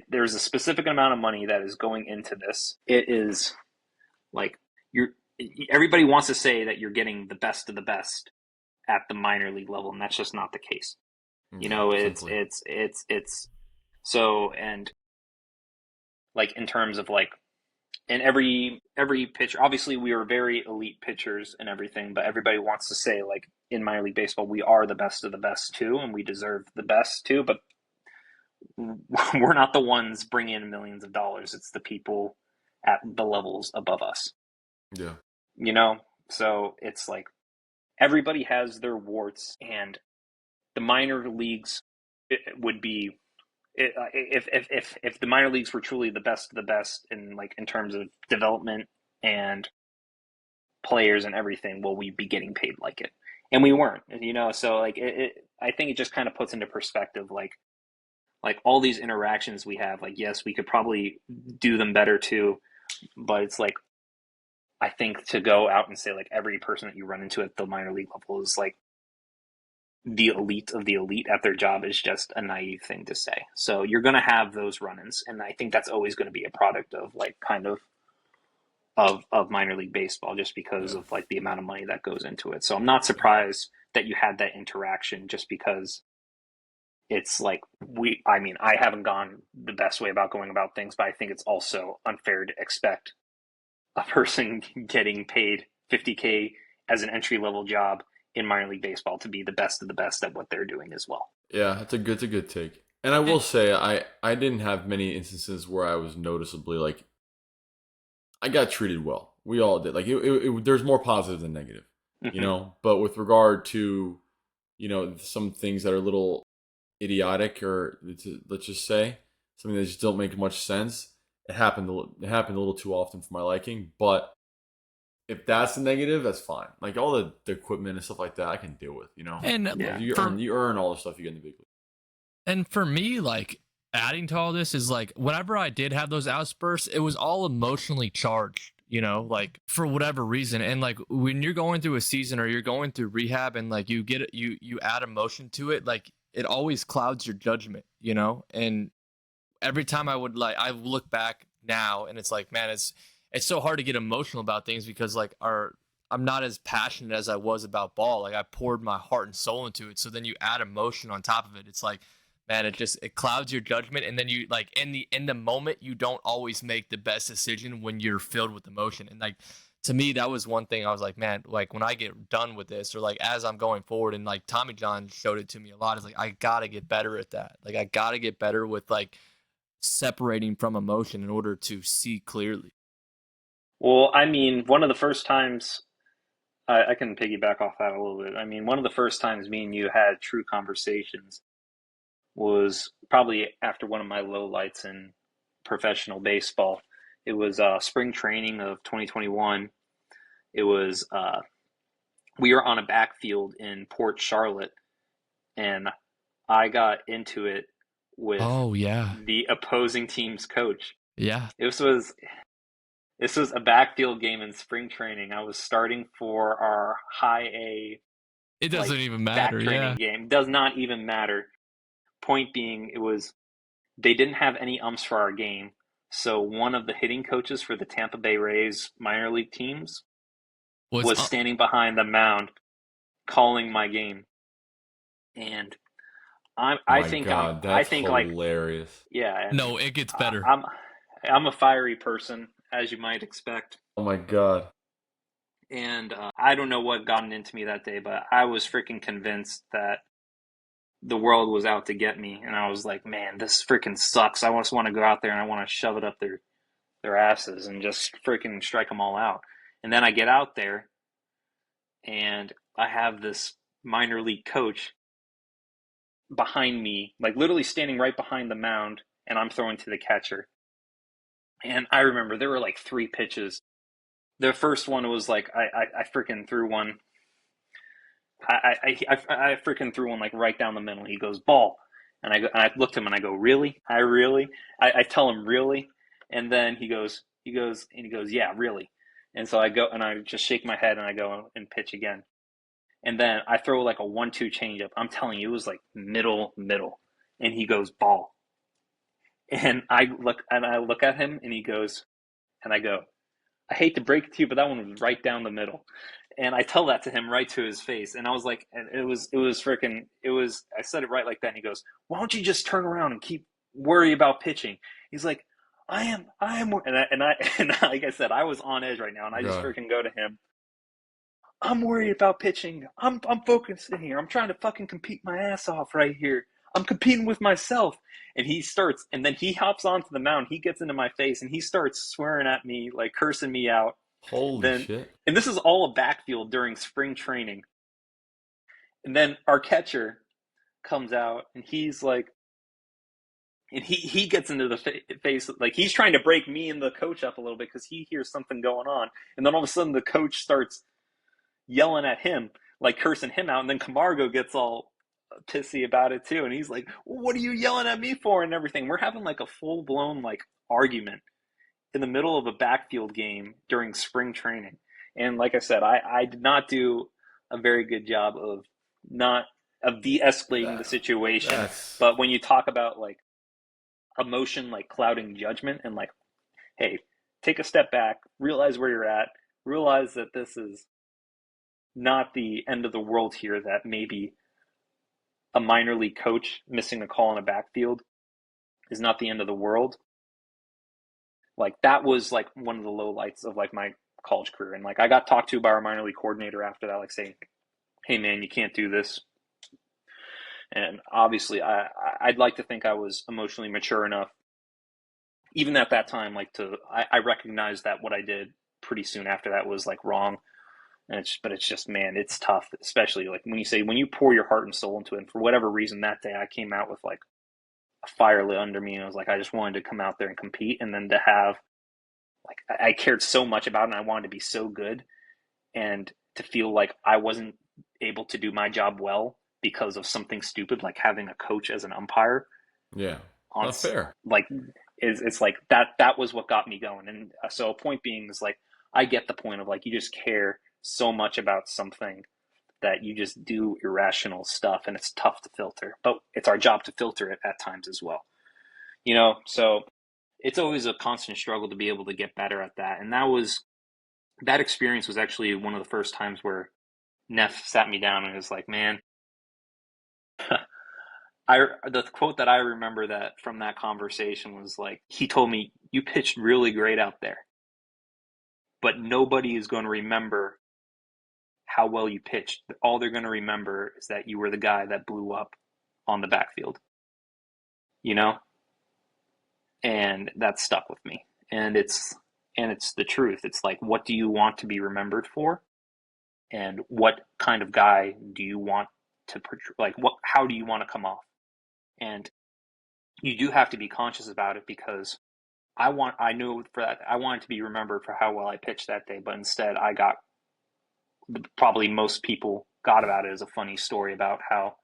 there's a specific amount of money that is going into this. It is like everybody wants to say that you're getting the best of the best at the minor league level, and that's just not the case. Simply. It's so, and like in terms of like, and every pitcher, obviously we are very elite pitchers and everything, but everybody wants to say like in minor league baseball we are the best of the best too, and we deserve the best too, but we're not the ones bringing in millions of dollars. It's the people at the levels above us. Yeah. So it's like everybody has their warts, and the minor leagues would be if the minor leagues were truly the best of the best in like in terms of development and players and everything, well, we'd be getting paid like it, and we weren't. So like I think it just kind of puts into perspective like all these interactions we have. Like yes, we could probably do them better too, but it's like I think to go out and say like every person that you run into at the minor league level is like the elite of the elite at their job is just a naive thing to say. So you're going to have those run-ins, and I think that's always going to be a product of like kind of minor league baseball, just because of like the amount of money that goes into it. So I'm not surprised that you had that interaction, just because it's like I haven't gone the best way about going about things, but I think it's also unfair to expect a person getting paid 50K as an entry level job in minor league baseball to be the best of the best at what they're doing as well. Yeah, it's a good take. And I will say I didn't have many instances where I was noticeably like I got treated well. We all did. Like there's more positive than negative, But with regard to some things that are a little idiotic, or let's just say something that just don't make much sense, it happened a little too often for my liking. But if that's the negative, that's fine. Like all the equipment and stuff like that, I can deal with. And Yeah. You earn all the stuff you get in the big league. And for me, like adding to all this is like whenever I did have those outbursts, it was all emotionally charged, like for whatever reason. And like when you're going through a season or you're going through rehab and like you get you add emotion to it, like it always clouds your judgment, And every time I look back now and it's like, man, it's so hard to get emotional about things because like I'm not as passionate as I was about ball. Like I poured my heart and soul into it. So then you add emotion on top of it. It's like, man, it clouds your judgment. And then you like in the moment, you don't always make the best decision when you're filled with emotion. And like, to me, that was one thing I was like, man, like when I get done with this or like as I'm going forward, and like Tommy John showed it to me a lot, is like, I gotta get better at that. Like I gotta get better with like separating from emotion in order to see clearly. Well, I mean, one of the first times I can piggyback off that a little bit. I mean, one of the first times me and you had true conversations was probably after one of my lowlights in professional baseball. It was spring training of 2021. It was we were on a backfield in Port Charlotte, and I got into it with Oh yeah. the opposing team's coach. Yeah. This was a backfield game in spring training. I was starting for our high A It like doesn't even back matter. training Yeah. game. Does not even matter. Point being, they didn't have any umps for our game. So one of the hitting coaches for the Tampa Bay Rays minor league teams Was was standing behind the mound calling my game. And My God, I that's think like hilarious. yeah, and no, it gets better. I'm a fiery person, as you might expect. Oh my God. And I don't know what got into me that day, but I was freaking convinced that the world was out to get me. And I was like, man, this freaking sucks. I just want to go out there and I want to shove it up their asses and just freaking strike them all out. And then I get out there and I have this minor league coach behind me, like literally standing right behind the mound, and I'm throwing to the catcher. And I remember there were like 3 pitches. The first one was like I freaking threw one. I freaking threw one like right down the middle. He goes ball, and I looked at him and I go really, I tell him really, and then he goes yeah really, and so I go and I just shake my head and I go and pitch again, and then I throw like a 1-2 changeup. I'm telling you, it was like middle, and he goes ball, and I look at him and he goes, and I go, I hate to break it to you, but that one was right down the middle. And I tell that to him right to his face. And I was like, and I said it right like that. And he goes, why don't you just turn around and keep worry about pitching? He's like, I am, and like I said, I was on edge right now. And I just God. freaking go to him. I'm worried about pitching. I'm focusing here. I'm trying to fucking compete my ass off right here. I'm competing with myself. And then he hops onto the mound. He gets into my face and he starts swearing at me, like cursing me out. Holy shit. And this is all a backfield during spring training. And then our catcher comes out and he's like, and he gets into the face, like he's trying to break me and the coach up a little bit because he hears something going on. And then all of a sudden the coach starts yelling at him, like cursing him out. And then Camargo gets all pissy about it too. And he's like, what are you yelling at me for and everything? We're having like a full blown like argument in the middle of a backfield game during spring training. And like I said, I did not do a very good job of de-escalating the situation. But when you talk about like emotion, like clouding judgment and like, hey, take a step back, realize where you're at, realize that this is not the end of the world here, that maybe a minor league coach missing a call in a backfield is not the end of the world. Like that was like one of the lowlights of like my college career. And like I got talked to by our minor league coordinator after that, like saying, hey man, you can't do this. And obviously I'd like to think I was emotionally mature enough, even at that time, like I recognized that what I did pretty soon after that was like wrong. And but it's just, man, it's tough, especially like when you pour your heart and soul into it. And for whatever reason that day I came out with like a fire lit under me and I was like, I just wanted to come out there and compete. And then to have like, I cared so much about it and I wanted to be so good, and to feel like I wasn't able to do my job well because of something stupid, like having a coach as an umpire. Yeah. Not fair. Like it's like that was what got me going. And so a point being is like, I get the point of like, you just care so much about something that you just do irrational stuff, and it's tough to filter, but it's our job to filter it at times as well. So it's always a constant struggle to be able to get better at that. And that experience was actually one of the first times where Neff sat me down and was like, man, the quote that I remember that from that conversation was like, he told me, you pitched really great out there, but nobody is going to remember how well you pitched. All they're going to remember is that you were the guy that blew up on the backfield, you know? And that stuck with me. And it's the truth. It's like, what do you want to be remembered for? And what kind of guy do you want to portray? Like, how do you want to come off? And you do have to be conscious about it, because I knew for that, I wanted to be remembered for how well I pitched that day, but instead I got, probably most people got about it as a funny story about how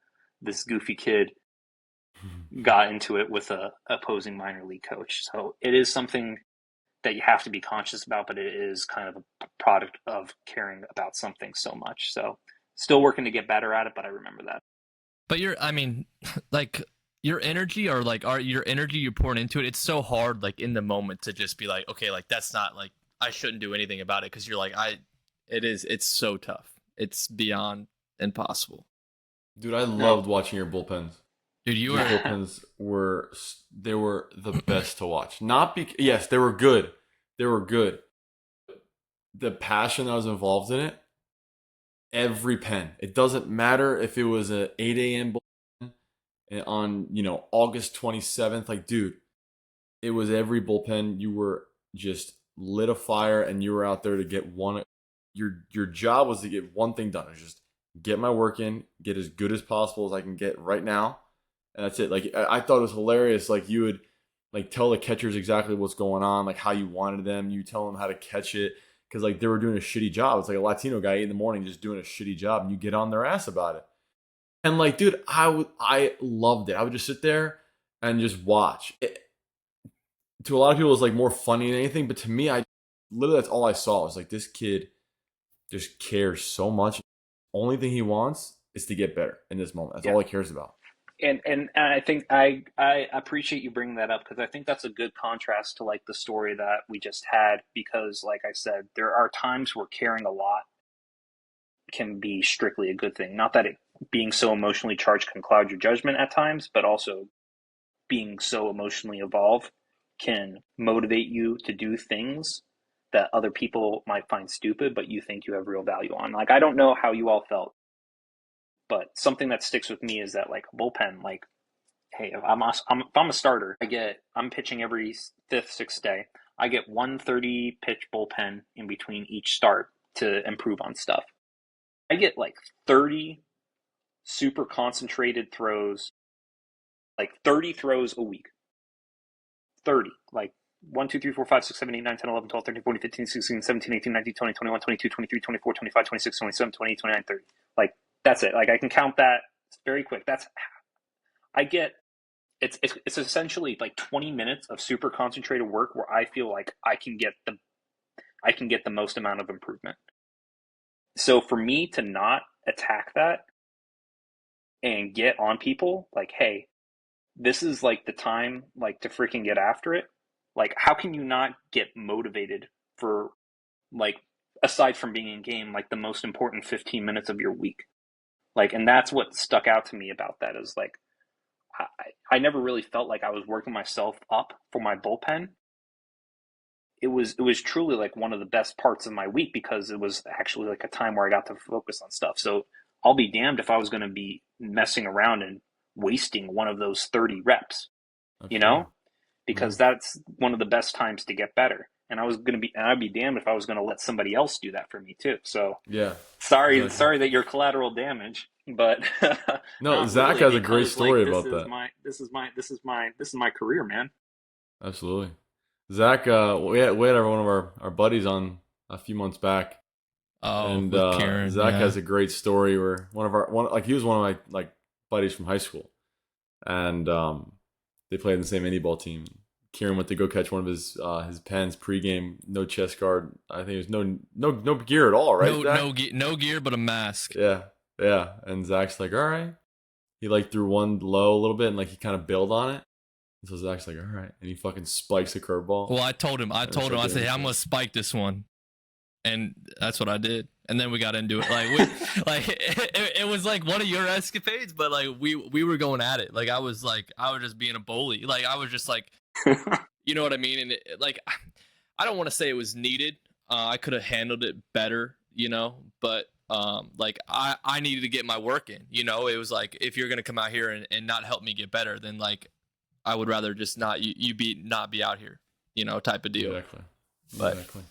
this goofy kid got into it with a opposing minor league coach. So it is something that you have to be conscious about, but it is kind of a product of caring about something so much. So still working to get better at it, but I remember that. But like your energy, or like your energy you're pouring into it, it's so hard, like in the moment, to just be like, okay, like that's not, like I shouldn't do anything about it, because you're like, it's so tough. It's beyond impossible. Dude, I loved watching your bullpens. Dude, Your bullpens were the best to watch. Yes, they were good. They were good. The passion that was involved in it, every pen. It doesn't matter if it was a 8 a.m. bullpen on, August 27th. Like, dude, it was every bullpen. You were just lit a fire, and you were out there to get one. Your job was to get one thing done. It was just get my work in, get as good as possible as I can get right now. And that's it. Like, I thought it was hilarious. Like, you would like tell the catchers exactly what's going on, like how you wanted them. You tell them how to catch it, because like they were doing a shitty job. It's like a Latino guy 8 a.m. just doing a shitty job, and you get on their ass about it. And like, dude, I loved it. I would just sit there and just watch. To a lot of people, it was like more funny than anything, but to me, literally that's all I saw. It was like, this kid just cares so much. Only thing he wants is to get better in this moment. That's all he cares about. And I think I appreciate you bringing that up, because I think that's a good contrast to like the story that we just had, because like I said, there are times where caring a lot can be strictly a good thing. Not that being so emotionally charged can cloud your judgment at times, but also being so emotionally involved can motivate you to do things that other people might find stupid, but you think you have real value on. Like, I don't know how you all felt, but something that sticks with me is that like bullpen, like, hey, if I'm a starter, I'm pitching every fifth, sixth day. I get 130 pitch bullpen in between each start to improve on stuff. I get like 30 super concentrated throws, like 30 throws a week. 30, like 1, 2, 3, 4, 5, 6, 7, 8, 9, 10, 11, 12, 13, 14, 15, 16, 17, 18, 19, 20, 21, 22, 23, 24, 25, 26, 27, 28, 29, 30. Like, that's it. Like, I can count that very quick. It's essentially like 20 minutes of super concentrated work where I feel like I can get the most amount of improvement. So for me to not attack that and get on people like, hey, this is like the time, like, to freaking get after it. Like, how can you not get motivated for, like, aside from being in game, like the most important 15 minutes of your week? Like, and that's what stuck out to me about that, is like, I never really felt like I was working myself up for my bullpen. It was truly like one of the best parts of my week, because it was actually like a time where I got to focus on stuff. So I'll be damned if I was going to be messing around and wasting one of those 30 reps, because that's one of the best times to get better. And I'd be damned if I was going to let somebody else do that for me too. So yeah, sorry that you're collateral damage, but no, Zach has a great story about that. This is my career, man. Absolutely. Zach, we had one of our buddies on a few months back. And Karen, Zach has a great story where he was one of my like buddies from high school, and they played in the same indie ball team. Kieran went to go catch one of his pens pregame, no chest guard. I think it was no gear at all, right? No gear, but a mask. Yeah. And Zach's like, all right. He like threw one low a little bit, and like he kind of bailed on it, So Zach's like, all right, and he fucking spikes the curveball. Well, I told him, I And said, start hey, doing I'm shit. gonna spike this one, and that's what I did. And then we got into it. Like, like it was like one of your escapades, but like we were going at it. Like I was just being a bully. Like I was just like, you know what I mean? And like, I don't want to say it was needed. I could have handled it better, you know, but like I needed to get my work in, you know. It was like, if you're gonna come out here and not help me get better, then like I would rather just not be out here, you know, type of deal. Exactly. But Exactly.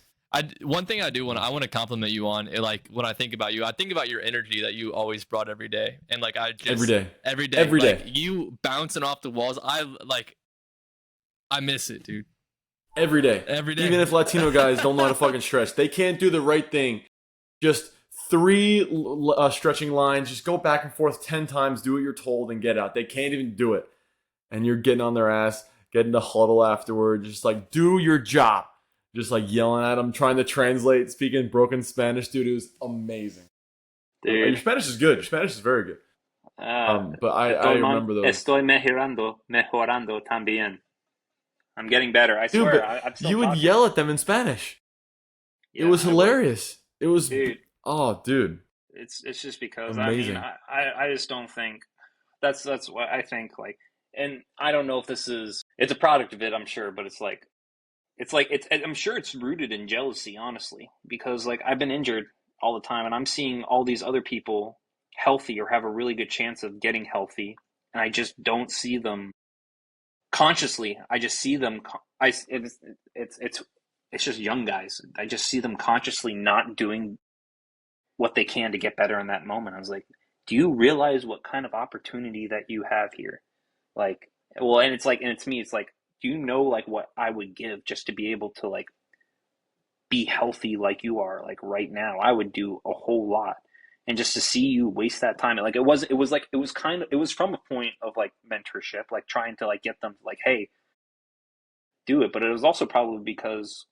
one thing I want to compliment you on, like when I think about you, I think about your energy that you always brought every day, and like I just every day, like, you bouncing off the walls. I miss it, dude. Every day. Even if Latino guys don't know how to fucking stretch, they can't do the right thing. Just 3 stretching lines. Just go back and forth 10 times. Do what you're told and get out. They can't even do it, and you're getting on their ass, getting the huddle afterward. Just like, do your job. Just like yelling at them, trying to translate, speaking broken Spanish. Dude, it was amazing. Dude. Your Spanish is good. Your Spanish is very good. But I remember those. Estoy mejorando también. I'm getting better. I swear. Dude, I'm still you would talking. yell at them in Spanish. Yeah, it was hilarious. It was, dude. Oh, dude. It's just because Amazing. I just don't think that's what I think, like, and I don't know if it's a product of it, I'm sure, but it's I'm sure it's rooted in jealousy, honestly, because like I've been injured all the time and I'm seeing all these other people healthy or have a really good chance of getting healthy, and I just don't see them consciously. I just see them it's just young guys. I just see them consciously not doing what they can to get better in that moment. I was like, do you realize what kind of opportunity that you have here? Like, well, and it's like, and it's me, it's like, do you know like what I would give just to be able to like be healthy like you are, like right now? I would do a whole lot. And just to see you waste that time, like it was from a point of like mentorship, like trying to like get them like, hey, do it. But it was also probably because,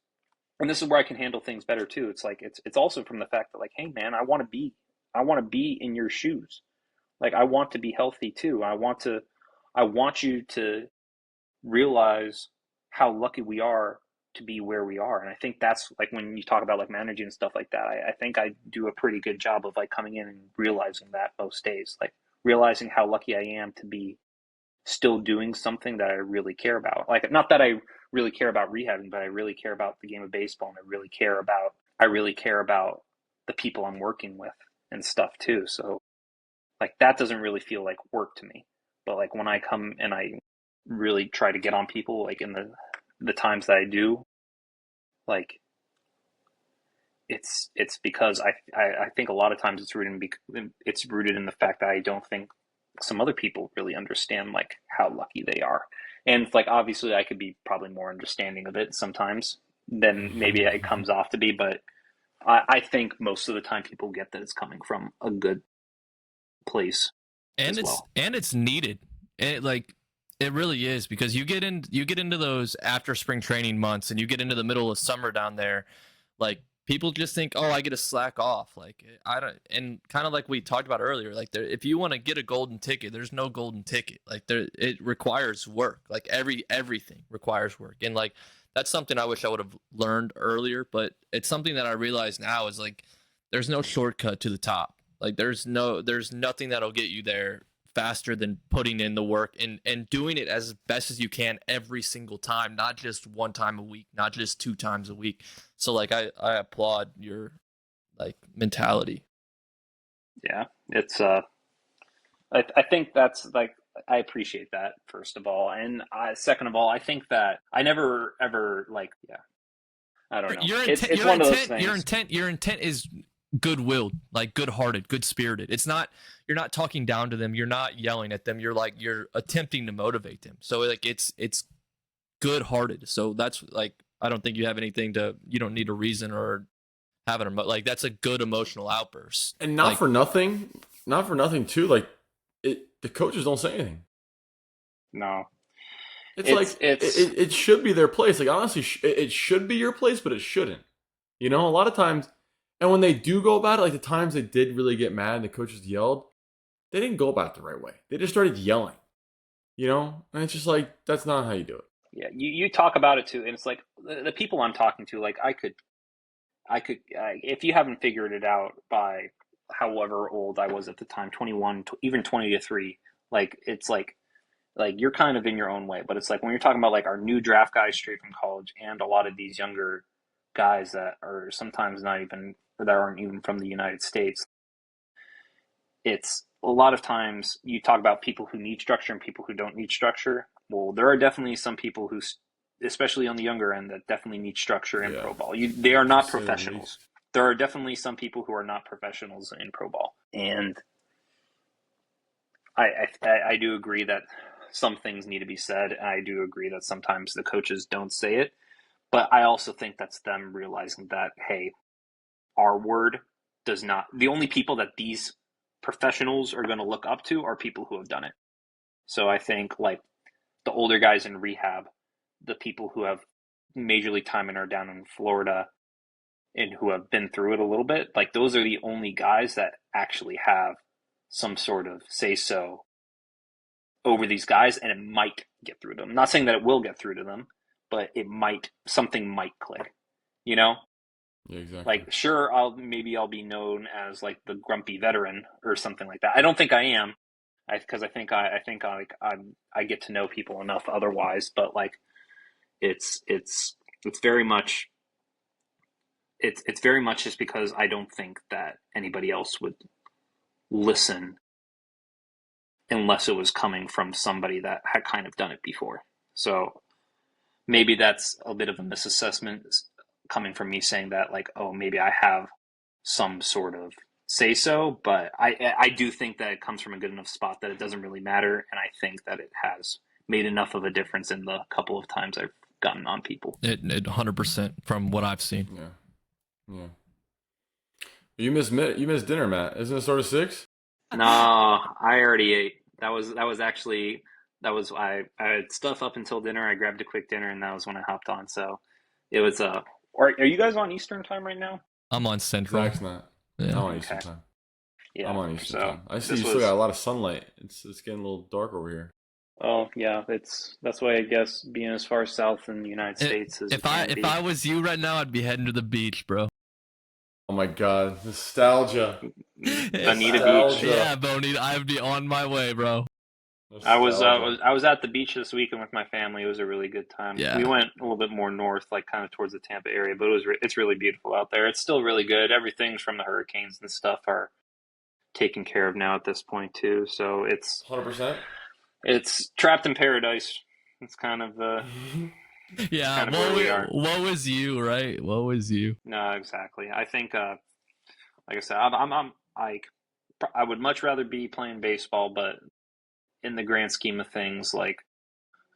and this is where I can handle things better too. It's like it's also from the fact that like, hey man, I want to be in your shoes. Like I want to be healthy too. I want you to realize how lucky we are to be where we are. And I think that's like when you talk about like managing and stuff like that, I think I do a pretty good job of like coming in and realizing that most days, like realizing how lucky I am to be still doing something that I really care about. Like, not that I really care about rehabbing, but I really care about the game of baseball, and I really care about the people I'm working with and stuff too. So like that doesn't really feel like work to me. But like when I come and I really try to get on people, like in the times that I do, like it's because I think a lot of times it's rooted in the fact that I don't think some other people really understand like how lucky they are. And it's like obviously I could be probably more understanding of it sometimes than maybe it comes off to be, but I think most of the time people get that it's coming from a good place. And it's needed. It really is, because you get into those after spring training months and you get into the middle of summer down there, like people just think, oh, I get to slack off. Like I don't, and kind of like we talked about earlier, like if you want to get a golden ticket, there's no golden ticket. Like it requires work. Like everything requires work. And like, that's something I wish I would have learned earlier, but it's something that I realize now is like, there's no shortcut to the top. Like there's nothing that'll get you there faster than putting in the work and doing it as best as you can every single time, not just one time a week, not just 2 times a week. So like I applaud your like mentality. Yeah, it's I think that's like, I appreciate that, first of all, and second of all, I think that I never ever like, yeah, I don't know. It's one of those things. Your intent is good-willed, like good-hearted, good-spirited. It's not, you're not talking down to them, you're not yelling at them, you're attempting to motivate them. So like it's good-hearted. So that's like, I don't think you don't need a reason or have it, like that's a good emotional outburst. And not for nothing too, like the coaches don't say anything. No. It should be their place. Like honestly, it should be your place, but it shouldn't. You know, a lot of times. And when they do go about it, like the times they did really get mad and the coaches yelled, they didn't go about it the right way. They just started yelling. And it's just like that's not how you do it. Yeah, you talk about it too, and it's like the people I'm talking to, like if you haven't figured it out by however old I was at the time, 21, even 23, like it's like you're kind of in your own way. But it's like when you're talking about like our new draft guys straight from college and a lot of these younger guys that are sometimes not even, or that aren't even from the United States, it's a lot of times you talk about people who need structure and people who don't need structure. Well, there are definitely some people who, especially on the younger end, that definitely need structure in pro ball. They are not professionals. There are definitely some people who are not professionals in pro ball, and I do agree that some things need to be said, and I do agree that sometimes the coaches don't say it, but I also think that's them realizing that, hey, our word does not, the only people that these professionals are going to look up to are people who have done it. So I think like the older guys in rehab, the people who have major league time and are down in Florida and who have been through it a little bit, like those are the only guys that actually have some sort of say so over these guys, and it might get through to them. I'm not saying that it will get through to them, but something might click, Yeah, exactly. Like, sure, I'll be known as like the grumpy veteran or something like that. I don't think I am, because I think I get to know people enough otherwise. But like, it's very much it's very much just because I don't think that anybody else would listen unless it was coming from somebody that had kind of done it before. So maybe that's a bit of a misassessment coming from me saying that, like, oh, maybe I have some sort of say so, but I do think that it comes from a good enough spot that it doesn't really matter, and I think that it has made enough of a difference in the couple of times I've gotten on people. It 100% from what I've seen. Yeah. You missed dinner, Matt. Isn't it sort of 6? No, I already ate. I had stuff up until dinner. I grabbed a quick dinner, and that was when I hopped on. So it was are you guys on Eastern time right now? I'm on Central. Zach's not. Yeah. I'm on Eastern time. Yeah, I'm on Eastern time. I see you still got a lot of sunlight. It's getting a little dark over here. Oh yeah, that's why I guess being as far south in the United States as if I was you right now, I'd be heading to the beach, bro. Oh my god, nostalgia. Bonita Beach. Yeah, Bonita. I'd be on my way, bro. Nostalgia. I was at the beach this weekend with my family. It was a really good time. Yeah. We went a little bit more north, like kind of towards the Tampa area, but it's really beautiful out there. It's still really good. Everything's from the hurricanes and stuff are taken care of now at this point too. So it's 100%. It's trapped in paradise. It's kind of yeah. kind of where we are. Woe is you, right? Woe is you. No, exactly. I think, like I said, I would much rather be playing baseball, but in the grand scheme of things, like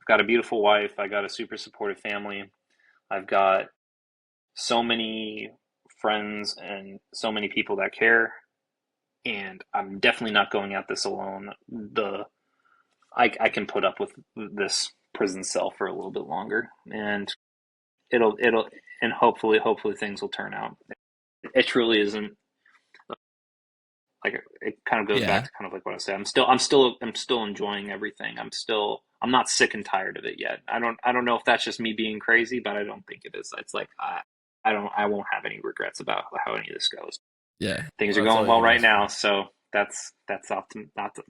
I've got a beautiful wife, I got a super supportive family, I've got so many friends and so many people that care, and I'm definitely not going at this alone. I can put up with this prison cell for a little bit longer, and and hopefully things will turn out. It truly isn't like, it kind of goes back to kind of like what I said. I'm still enjoying everything. I'm not sick and tired of it yet. I don't know if that's just me being crazy, but I don't think it is. It's like I won't have any regrets about how any of this goes. Yeah, things are going well right now, so that's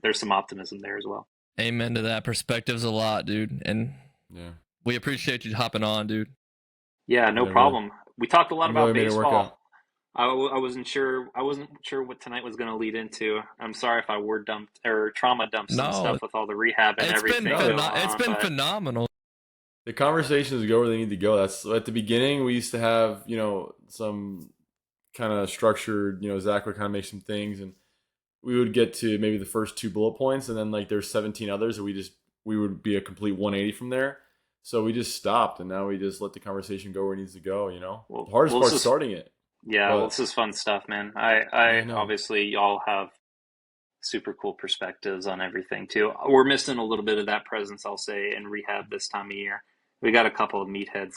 there's some optimism there as well. Amen to that. Perspective's a lot, dude, and we appreciate you hopping on, dude. Yeah, no problem. We talked a lot about really baseball. I wasn't sure what tonight was going to lead into. I'm sorry if I word dumped or trauma dumped some stuff with all the rehab and everything. It's been phenomenal. The conversations go where they need to go. That's at the beginning. We used to have some kind of structured. Zach would kind of make some things, and we would get to maybe the first 2 bullet points, and then like there's 17 others, and we would be a complete 180 from there. So we just stopped, and now we just let the conversation go where it needs to go. The hardest part's starting it. Yeah, this is fun stuff, man. I obviously y'all have super cool perspectives on everything too. We're missing a little bit of that presence, I'll say, in rehab this time of year. We got a couple of meatheads.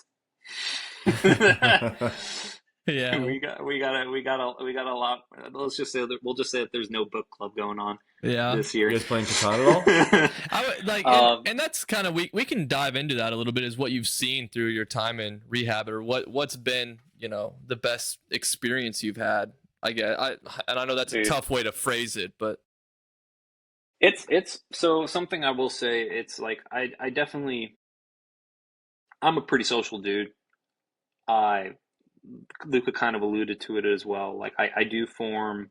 Yeah. we got a lot. Let's just say that we'll just say that there's no book club going on Yeah. this You year. guys playing Catan at all? I would like, Um, and that's kind of we can dive into that a little bit. Is what you've seen through your time in rehab, or what's been the best experience you've had. I guess and I know that's a Dude. tough way to phrase it, but it's so something I will say. It's like I definitely I'm a pretty social dude. I Luca kind of alluded to it as well. Like I do form.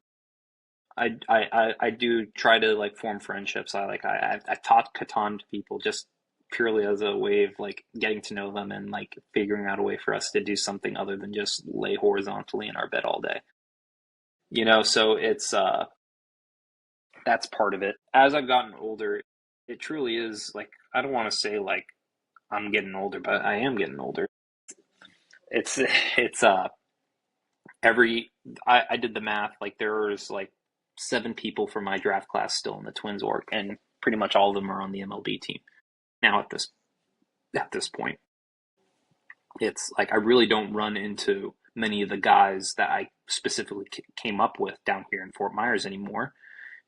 I do try to like form friendships. I've taught Catan to people just purely as a way of like getting to know them and like figuring out a way for us to do something other than just lay horizontally in our bed all day. So it's that's part of it. As I've gotten older, it truly is like I don't want to say like I'm getting older, but I am getting older. It's every I did the math, like there's like 7 people from my draft class still in the Twins org, and pretty much all of them are on the MLB team now at this point. It's like I really don't run into many of the guys that I specifically came up with down here in Fort Myers anymore,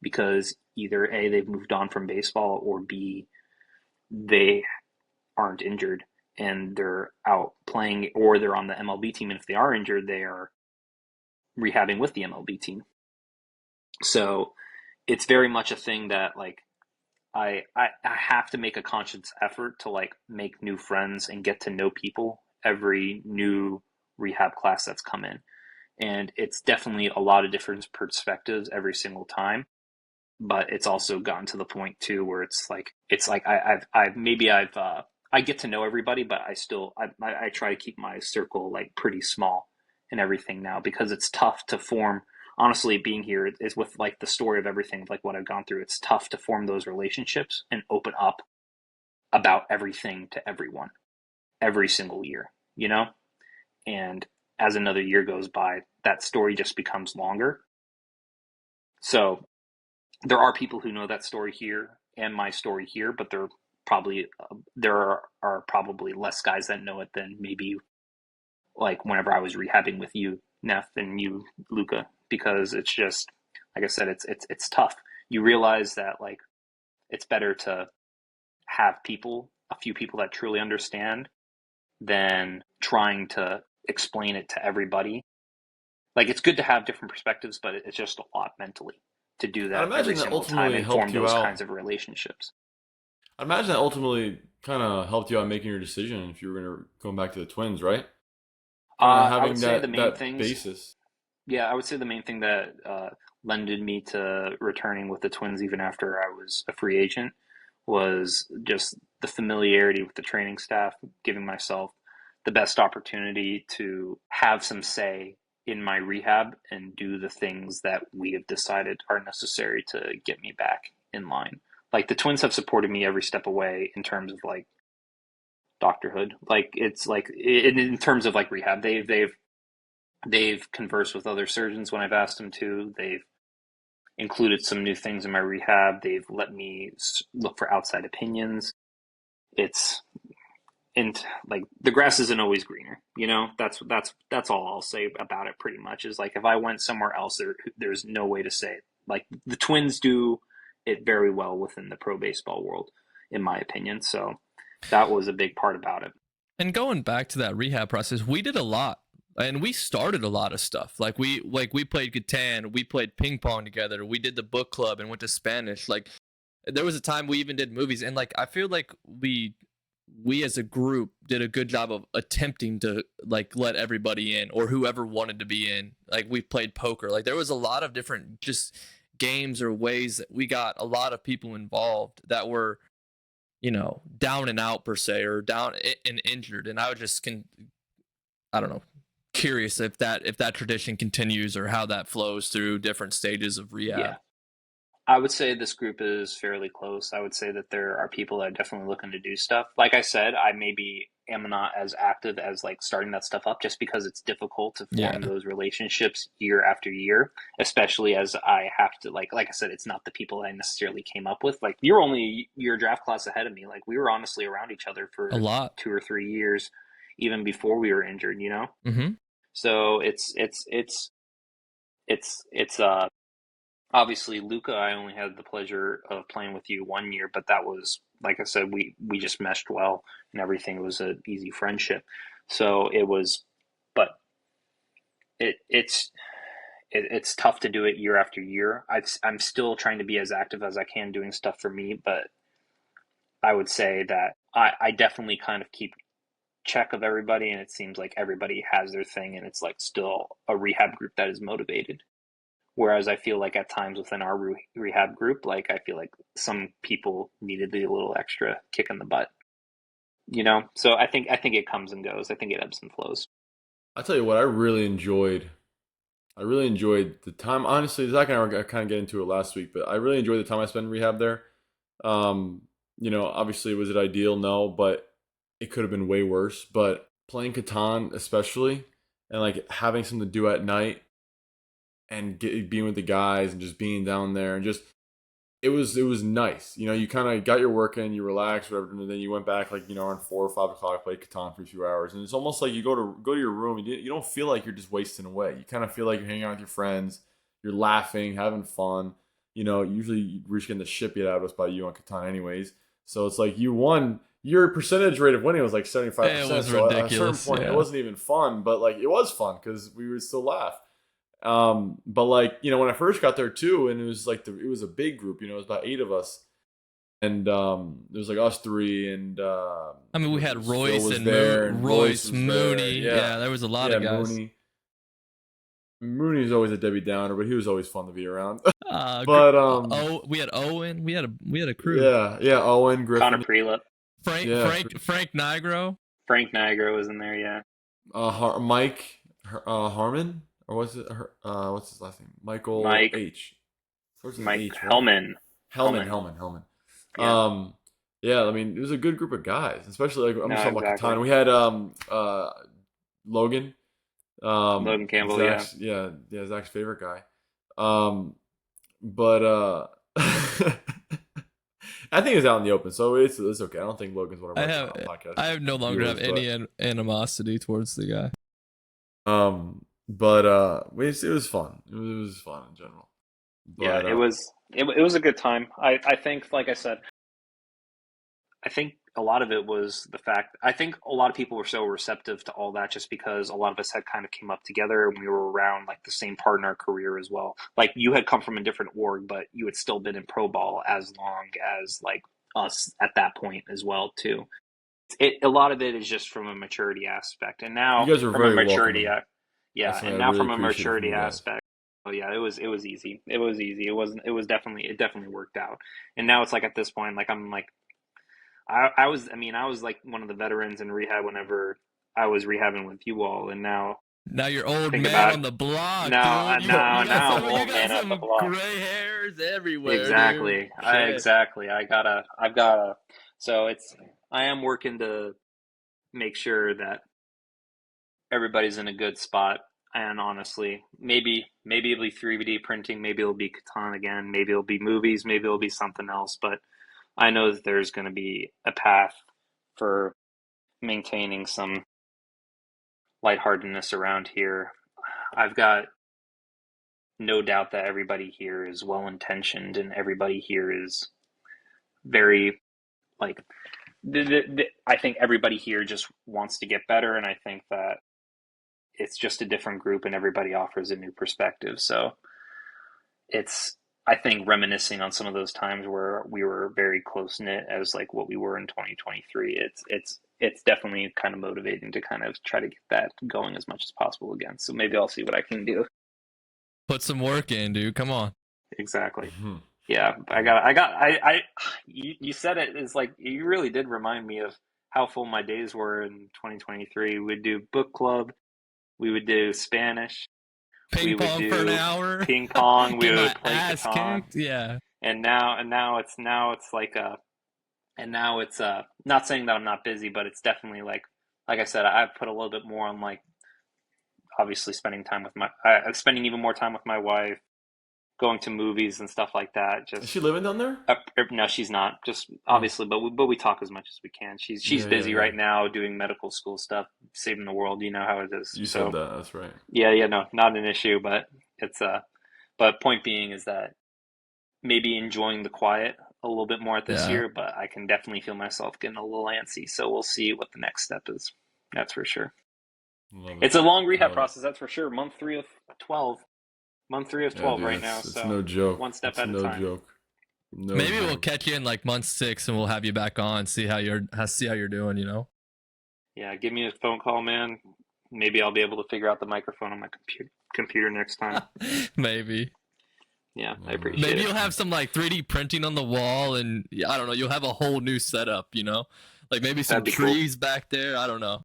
because either A, they've moved on from baseball, or B, they aren't injured and they're out playing, or they're on the MLB team, and if they are injured, they are rehabbing with the MLB team. So it's very much a thing that like I have to make a conscious effort to like make new friends and get to know people every new rehab class that's come in. And it's definitely a lot of different perspectives every single time. But it's also gotten to the point too where it's like I get to know everybody, but I try to keep my circle like pretty small and everything now, because it's tough to form. Honestly, being here is with like the story of everything, like what I've gone through. It's tough to form those relationships and open up about everything to everyone every single year. And as another year goes by, that story just becomes longer. So there are people who know that story here and my story here, but there are probably less guys that know it than maybe like whenever I was rehabbing with you, Neff, and you, Luca, because it's just like I said, it's tough. You realize that like it's better to have a few people that truly understand, than trying to explain it to everybody. Like it's good to have different perspectives, but it's just a lot mentally to do I'd that every imagine that single time ultimately and form helped you those out. kinds of relationships. I'd imagine that ultimately kind of helped you out making your decision if you were going to go back to the Twins, right? I Having would say the main that things. basis. Yeah, I would say the main thing that lended me to returning with the Twins even after I was a free agent was just the familiarity with the training staff, giving myself the best opportunity to have some say in my rehab and do the things that we have decided are necessary to get me back in line. Like the Twins have supported me every step away in terms of like doctorhood. Like it's like in terms of like rehab, they've conversed with other surgeons when I've asked them to. They've included some new things in my rehab. They've let me look for outside opinions. It's and like the grass isn't always greener. That's all I'll say about it. Pretty much is like if I went somewhere else, there's no way to say it. Like the Twins do it very well within the pro baseball world, in my opinion. So that was a big part about it. and going back to that rehab process, we did a lot. And we started a lot of stuff. We played Catan, we played ping pong together, we did the book club and went to Spanish. Like there was a time we even did movies, and like I feel like we as a group did a good job of attempting to like let everybody in, or whoever wanted to be in. Like we played poker. Like there was a lot of different just games or ways that we got a lot of people involved that were down and out per se, or down and injured. And I would just I don't know, curious if that tradition continues or how that flows through different stages of rehab. Yeah. I would say this group is fairly close. I would say that there are people that are definitely looking to do stuff. Like I said, I maybe am not as active as like starting that stuff up, just because it's difficult to form those relationships year after year, especially as I have to like I said, it's not the people I necessarily came up with. Like you're only your draft class ahead of me. Like we were honestly around each other for A lot. 2 or 3 years, even before we were injured, Mm-hmm. So it's obviously Luca. I only had the pleasure of playing with you 1 year, but that was, like I said, we just meshed well and everything. It was an easy friendship. So it was, but it's tough to do it year after year. I'm still trying to be as active as I can doing stuff for me, but I would say that I definitely kind of keep check of everybody, and it seems like everybody has their thing, and it's like still a rehab group that is motivated. Whereas I feel like at times within our rehab group, like I feel like some people needed the little extra kick in the butt, you know? So I think it comes and goes. I think it ebbs and flows. I tell you what, I really enjoyed. I really enjoyed the time. Honestly, Zach and I kind of get into it last week, but I really enjoyed the time I spent in rehab there. Um, obviously, was it ideal? No, but it could have been way worse. But playing Catan, especially, and like having something to do at night, and being with the guys, and just being down there, and just it was nice. You kind of got your work in, you relaxed, whatever, and then you went back like around 4 or 5 o'clock, played Catan for a few hours, and it's almost like you go to your room, you don't feel like you're just wasting away. You kind of feel like you're hanging out with your friends, you're laughing, having fun. Usually we're just getting the shit beat out of us by you on Catan, anyways. So it's like you won. Your percentage rate of winning was like 75%. It was So at a certain ridiculous. point, Yeah. it wasn't even fun, but like it was fun because we would still laugh. But like, when I first got there too, and it was like it was a big group, it was about 8 of us. And there was like us three, and I mean, we had Phil Royce was and there, and Royce, was Mooney. there. Yeah, there was a lot of guys. Mooney's always a Debbie Downer, but he was always fun to be around. But But we had Owen. We had a crew. yeah, Owen Connor Griffin, Prelip, Frank Nigro. Frank Nigro was in there, yeah. Mike Harmon, or was it what's his last name? Michael Mike H. What's his Mike H, right? Hellman. Hellman. Yeah. Yeah, I mean, it was a good group of guys, especially like I'm No, just talking exactly. about Catan. We had Logan, Logan Campbell, Zach's favorite guy. But I think it's out in the open, so it's okay. I don't think Logan's one of our podcast. I have no longer have any animosity towards the guy. But it was fun. It was fun in general. But, yeah, it was a good time. I think, like I said, I think a lot of it was the fact, I think a lot of people were so receptive to all that just because a lot of us had kind of came up together and we were around like the same part in our career as well. Like you had come from a different org, but you had still been in pro ball as long as like us at that point as well too. A lot of it is just from a maturity aspect, and now you guys are from very a maturity, welcoming. and now from a maturity aspect. Oh yeah, it was easy. It was easy. It definitely worked out. And now it's like at this point, like I'm like I was like one of the veterans in rehab whenever I was rehabbing with you all, and now you're old think man about on the block. now Dude. now You now got old man on some the block. gray hairs everywhere. Exactly. Dude. Shit. Exactly. I've gotta. So I am working to make sure that everybody's in a good spot. And honestly, maybe it'll be 3D printing, maybe it'll be Catan again, maybe it'll be movies, maybe it'll be something else. But I know that there's going to be a path for maintaining some lightheartedness around here. I've got no doubt that everybody here is well intentioned, and everybody here is very like. I think everybody here just wants to get better, and I think that it's just a different group and everybody offers a new perspective. So it's, I think, reminiscing on some of those times where we were very close knit as like what we were in 2023. It's definitely kind of motivating to kind of try to get that going as much as possible again. So maybe I'll see what I can do. Put some work in, dude. Come on. Exactly. Mm-hmm. Yeah, you said it, it's like, you really did remind me of how full my days were in 2023. We'd do book club. We would do Spanish. Ping pong for an hour. Ping pong. We Get would my play ass Catan. kicked. Yeah. And now it's not saying that I'm not busy, but it's definitely like I said, I've put a little bit more on like obviously spending even more time with my wife, going to movies and stuff like that. Is Just she living down there? no, she's not. Just obviously, but we talk as much as we can. She's busy right now doing medical school stuff, saving the world. You know how it is. You So said that. That's right. yeah, no, not an issue. But it's but point being is that maybe enjoying the quiet a little bit more this year. But I can definitely feel myself getting a little antsy. So we'll see what the next step is. That's for sure. Love it. It's a long rehab Love it. process. That's for sure. Month 3 of 12 Dude, right now. It's So no joke. one step It's at a no time. joke. No Maybe we'll joke. catch you in like month 6 and we'll have you back on, see how you're doing, you know? Yeah, give me a phone call, man. Maybe I'll be able to figure out the microphone on my computer next time. Maybe. Yeah, I appreciate Maybe it. you'll have some like 3D printing on the wall and I don't know, you'll have a whole new setup, you know? Like maybe some That'd be cool. trees back there, I don't know.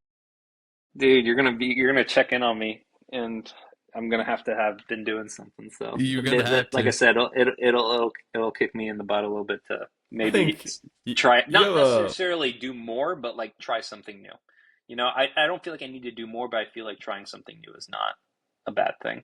Dude, you're gonna check in on me, and I'm gonna have been doing something. So You're gonna have like to. I said, it'll kick me in the butt a little bit to maybe think try, you not have necessarily do more, but like try something new. You know, I don't feel like I need to do more, but I feel like trying something new is not a bad thing.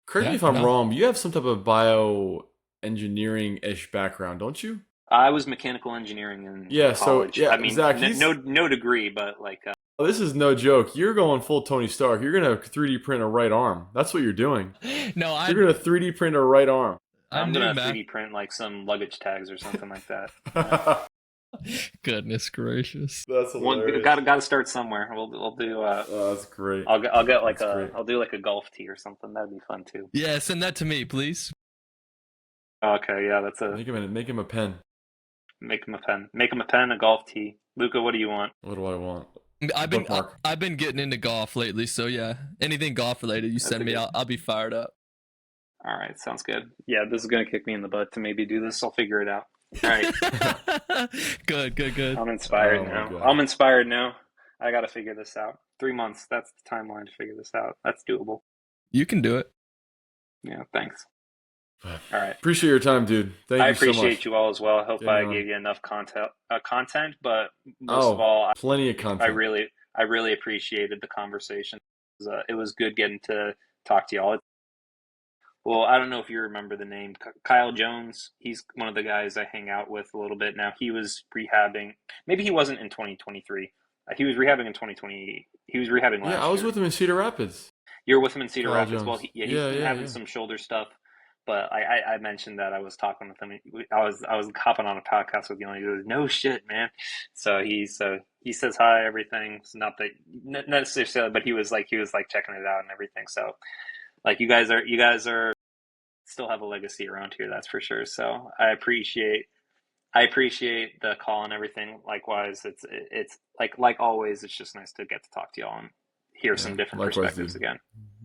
correct me if I'm wrong, but you have some type of bioengineering-ish background, don't you? I was mechanical engineering in college. I mean, Zach, no degree, but like. This is no joke. You're going full Tony Stark. You're gonna 3D print a right arm. That's what you're doing. No, You're gonna 3D print a right arm. I'm new, gonna man. 3D print like some luggage tags or something like that. Yeah. Goodness gracious. That's hilarious. Gotta start somewhere. We'll do. That's great. I'll get like That's great. I'll do like a golf tee or something. That'd be fun too. Yeah, send that to me, please. Okay, yeah, that's Make him a pen. Make him a pen. Make him a pen, a golf tee. Luca, what do you want? What do I want? I've been getting into golf lately, so yeah, anything golf related you send me, I'll be fired up. All right, sounds good. Yeah, this is gonna kick me in the butt to maybe do this. I'll figure it out. All right. Good. I'm inspired Oh, my now. God. I'm inspired now. I got to figure this out. 3 months. That's the timeline to figure this out. That's doable. You can do it. Yeah, thanks. All right. Appreciate your time, dude. Thank you so much. I appreciate you all as well. I hope I on. gave you enough content, but most of all, plenty of content. I really appreciated the conversation. It was good getting to talk to y'all. Well, I don't know if you remember the name Kyle Jones. He's one of the guys I hang out with a little bit now. He was rehabbing. Maybe he wasn't in 2023. He was rehabbing in 2020. He was rehabbing last year. Yeah, I was with him in Cedar Rapids. You're with him in Cedar Kyle Rapids. Jones. Well, he's been having some shoulder stuff. But I mentioned that I was talking with him. I was hopping on a podcast with you, and he goes, "No shit, man." So he says hi, everything. It's not that not necessarily, but he was like checking it out and everything. So like you guys are still have a legacy around here, that's for sure. So I appreciate the call and everything. Likewise, it's like always. It's just nice to get to talk to y'all and hear some different perspectives dude. again.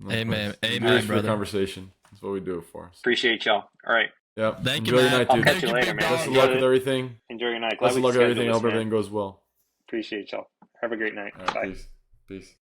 Amen, For brother. the conversation. That's what we do it for. Appreciate y'all. All right. Yeah. Thank Enjoy you, your man. night, I'll dude. catch you later, man. Best of luck with everything. Enjoy your night. Best of luck with everything. I hope man. everything goes well. Appreciate y'all. Have a great night. All right, Bye. Peace.